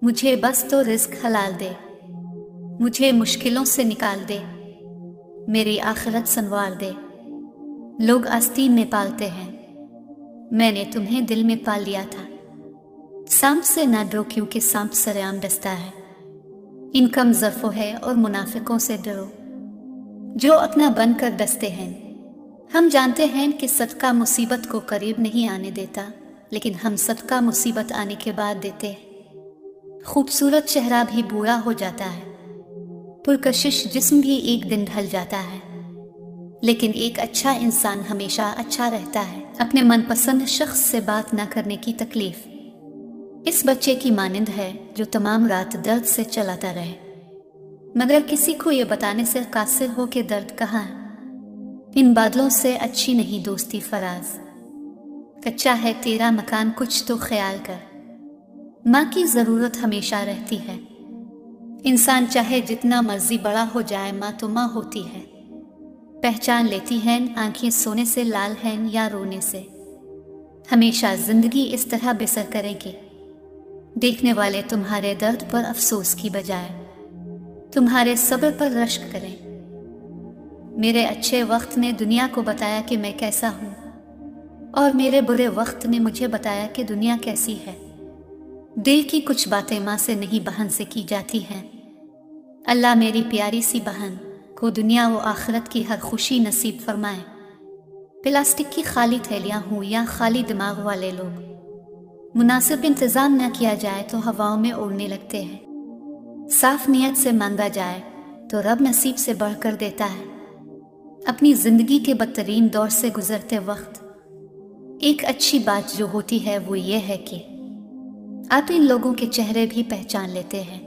मुझे बस तो रिस्क हलाल दे। मुझे मुश्किलों से निकाल दे, मेरी आखिरत संवार दे। लोग आस्तीन में पालते हैं, मैंने तुम्हें दिल में पाल लिया था। सांप से ना डरो, क्योंकि सांप सरेआम डसता है। इन कम ज़र्फ़ों है और मुनाफिकों से डरो, जो अपना बनकर डसते हैं। हम जानते हैं कि सदका मुसीबत को करीब नहीं आने देता, लेकिन हम सदका मुसीबत आने के बाद देते हैं। खूबसूरत चेहरा भी बूढ़ा हो जाता है, पुरकशिश जिस्म भी एक दिन ढल जाता है, लेकिन एक अच्छा इंसान हमेशा अच्छा रहता है। अपने मनपसंद शख्स से बात न करने की तकलीफ इस बच्चे की मानिंद है जो तमाम रात दर्द से चलाता रहे, मगर किसी को ये बताने से कासिर हो कि दर्द कहाँ है। इन बादलों से अच्छी नहीं दोस्ती फराज, कच्चा है तेरा मकान, कुछ तो ख्याल कर। माँ की ज़रूरत हमेशा रहती है, इंसान चाहे जितना मर्जी बड़ा हो जाए, माँ तो माँ होती है। पहचान लेती हैं आंखें सोने से लाल हैं या रोने से। हमेशा जिंदगी इस तरह बसर करेगी, देखने वाले तुम्हारे दर्द पर अफसोस की बजाय तुम्हारे सब्र पर रश्क करें। मेरे अच्छे वक्त ने दुनिया को बताया कि मैं कैसा हूँ, और मेरे बुरे वक्त ने मुझे बताया कि दुनिया कैसी है। दिल की कुछ बातें माँ से नहीं, बहन से की जाती हैं। अल्लाह मेरी प्यारी सी बहन को दुनिया व आखिरत की हर खुशी नसीब फरमाए। प्लास्टिक की खाली थैलियाँ हों या खाली दिमाग वाले लोग, मुनासिब इंतज़ाम न किया जाए तो हवाओं में उड़ने लगते हैं। साफ नीयत से मांगा जाए तो रब नसीब से बढ़कर देता है। अपनी ज़िंदगी के बदतरीन दौर से गुजरते वक्त एक अच्छी बात जो होती है वो ये है कि आप इन लोगों के चेहरे भी पहचान लेते हैं,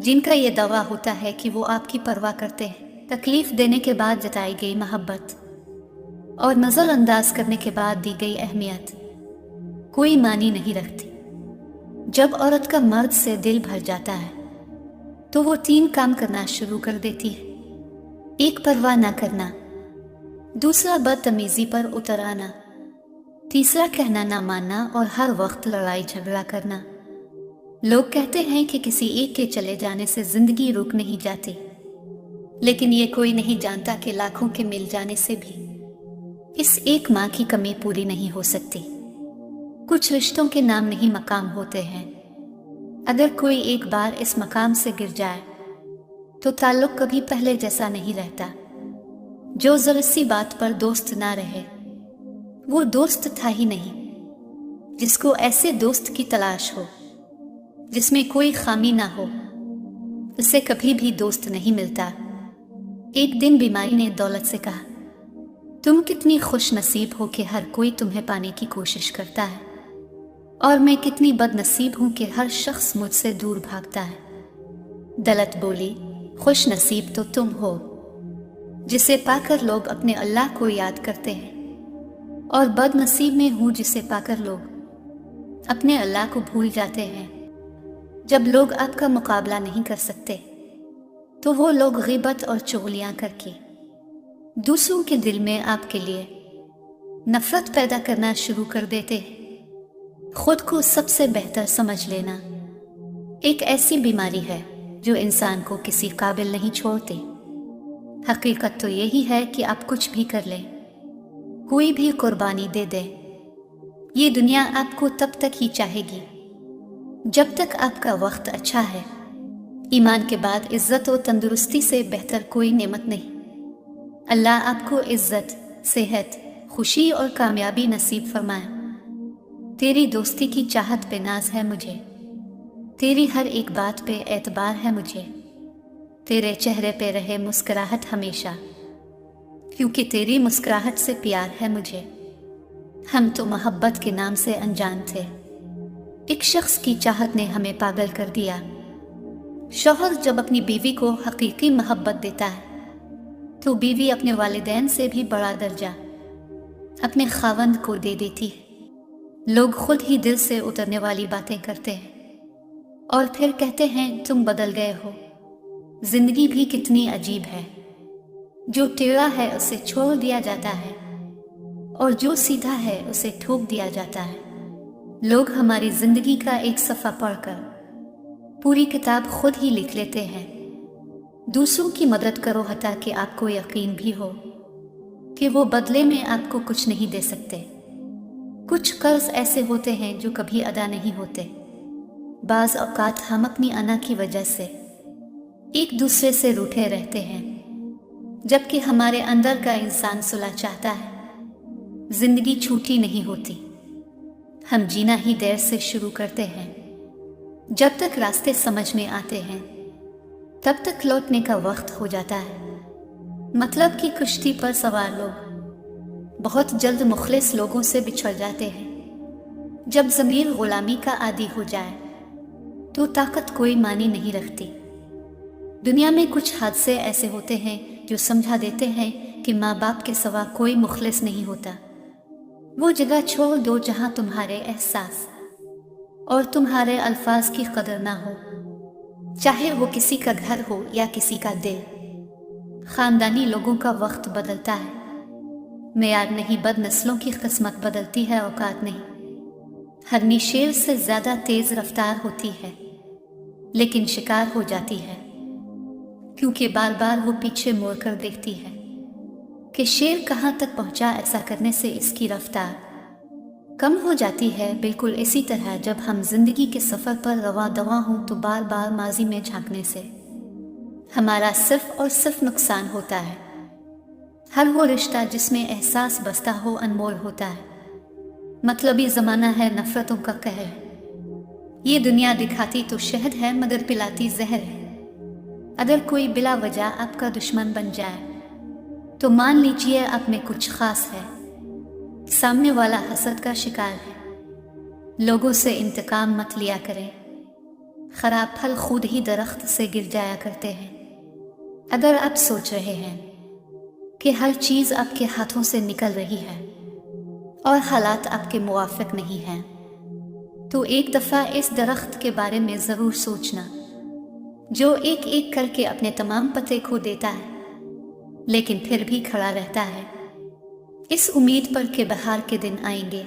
जिनका ये दावा होता है कि वो आपकी परवाह करते हैं। तकलीफ देने के बाद जताई गई मोहब्बत और नज़रअंदाज करने के बाद दी गई अहमियत कोई मानी नहीं रखती। जब औरत का मर्द से दिल भर जाता है तो वो 3 काम करना शुरू कर देती है। 1, परवाह ना करना, 2, बदतमीजी पर उतर आना, 3, कहना ना मानना और हर वक्त लड़ाई झगड़ा करना। लोग कहते हैं कि किसी एक के चले जाने से जिंदगी रुक नहीं जाती, लेकिन ये कोई नहीं जानता कि लाखों के मिल जाने से भी इस एक माँ की कमी पूरी नहीं हो सकती। कुछ रिश्तों के नाम नहीं मकाम होते हैं। अगर कोई एक बार इस मकाम से गिर जाए तो ताल्लुक कभी पहले जैसा नहीं रहता। जो जरा सी बात पर दोस्त ना रहे वो दोस्त था ही नहीं। जिसको ऐसे दोस्त की तलाश हो जिसमें कोई खामी ना हो, उससे कभी भी दोस्त नहीं मिलता। एक दिन बीमारी ने दौलत से कहा, तुम कितनी खुश नसीब हो कि हर कोई तुम्हें पाने की कोशिश करता है, और मैं कितनी बदनसीब हूं कि हर शख्स मुझसे दूर भागता है। दौलत बोली, खुश नसीब तो तुम हो जिसे पाकर लोग अपने अल्लाह को याद करते हैं, और बदनसीब में हूँ जिसे पाकर लोग अपने अल्लाह को भूल जाते हैं। जब लोग आपका मुकाबला नहीं कर सकते तो वो लोग ग़ीबत और चुगलियाँ करके दूसरों के दिल में आपके लिए नफ़रत पैदा करना शुरू कर देते हैं। खुद को सबसे बेहतर समझ लेना एक ऐसी बीमारी है जो इंसान को किसी काबिल नहीं छोड़ती। हकीकत तो यही है कि आप कुछ भी कर लें, कोई भी कुर्बानी दे दे, ये दुनिया आपको तब तक ही चाहेगी जब तक आपका वक्त अच्छा है। ईमान के बाद इज्जत और तंदुरुस्ती से बेहतर कोई नेमत नहीं। अल्लाह आपको इज्जत, सेहत, खुशी और कामयाबी नसीब फरमाए। तेरी दोस्ती की चाहत पे नाज है मुझे, तेरी हर एक बात पे एतबार है मुझे, तेरे चेहरे पे रहे मुस्कुराहट हमेशा, क्योंकि तेरी मुस्कुराहट से प्यार है मुझे। हम तो मोहब्बत के नाम से अनजान थे, एक शख्स की चाहत ने हमें पागल कर दिया। शौहर जब अपनी बीवी को हकीकी मोहब्बत देता है तो बीवी अपने वालिदैन से भी बड़ा दर्जा अपने खावंद को दे देती है। लोग खुद ही दिल से उतरने वाली बातें करते हैं और फिर कहते हैं तुम बदल गए हो। जिंदगी भी कितनी अजीब है, जो टेढ़ा है उसे छोड़ दिया जाता है और जो सीधा है उसे ठोक दिया जाता है। लोग हमारी जिंदगी का एक सफ़ा पढ़कर पूरी किताब खुद ही लिख लेते हैं। दूसरों की मदद करो हता कि आपको यकीन भी हो कि वो बदले में आपको कुछ नहीं दे सकते। कुछ कर्ज ऐसे होते हैं जो कभी अदा नहीं होते। बाज़ औक़ात हम अपनी अना की वजह से एक दूसरे से रूठे रहते हैं, जबकि हमारे अंदर का इंसान सुलह चाहता है। जिंदगी छूटी नहीं होती, हम जीना ही देर से शुरू करते हैं। जब तक रास्ते समझ में आते हैं तब तक लौटने का वक्त हो जाता है। मतलब कि कश्ती पर सवार लोग बहुत जल्द मुखलिस लोगों से बिछड़ जाते हैं। जब ज़मीर गुलामी का आदी हो जाए तो ताकत कोई मानी नहीं रखती। दुनिया में कुछ हादसे ऐसे होते हैं जो समझा देते हैं कि माँ बाप के सिवा कोई मुखलिस नहीं होता। वो जगह छोड़ दो जहाँ तुम्हारे एहसास और तुम्हारे अल्फाज की कदर ना हो, चाहे वो किसी का घर हो या किसी का दिल। खानदानी लोगों का वक्त बदलता है, मेयार नहीं बदनस्लों की किस्मत बदलती है, औकात नहीं। हरनी शेर से ज़्यादा तेज़ रफ्तार होती है लेकिन शिकार हो जाती है, क्योंकि बार बार वो पीछे मुड़ कर देखती है कि शेर कहाँ तक पहुँचा। ऐसा करने से इसकी रफ्तार कम हो जाती है। बिल्कुल इसी तरह जब हम जिंदगी के सफ़र पर रवा दवा हों तो बार बार माजी में झांकने से हमारा सिर्फ और सिर्फ नुकसान होता है। हर वो रिश्ता जिसमें एहसास बसता हो अनमोल होता है। मतलबी ज़माना है नफ़रतों का कहर। ये दुनिया दिखाती तो शहद है मगर पिलाती जहर है। अगर कोई बिला वजह आपका दुश्मन बन जाए तो मान लीजिए आप में कुछ ख़ास है। सामने वाला हसद का शिकार है। लोगों से इंतकाम मत लिया करें, खराब फल खुद ही दरख्त से गिर जाया करते हैं। अगर आप सोच रहे हैं कि हर चीज़ आपके हाथों से निकल रही है और हालात आपके मुवाफिक नहीं हैं, तो एक दफ़ा इस दरख्त के बारे में ज़रूर सोचना जो एक एक करके अपने तमाम पत्ते खो देता है लेकिन फिर भी खड़ा रहता है, इस उम्मीद पर कि बहार के दिन आएंगे।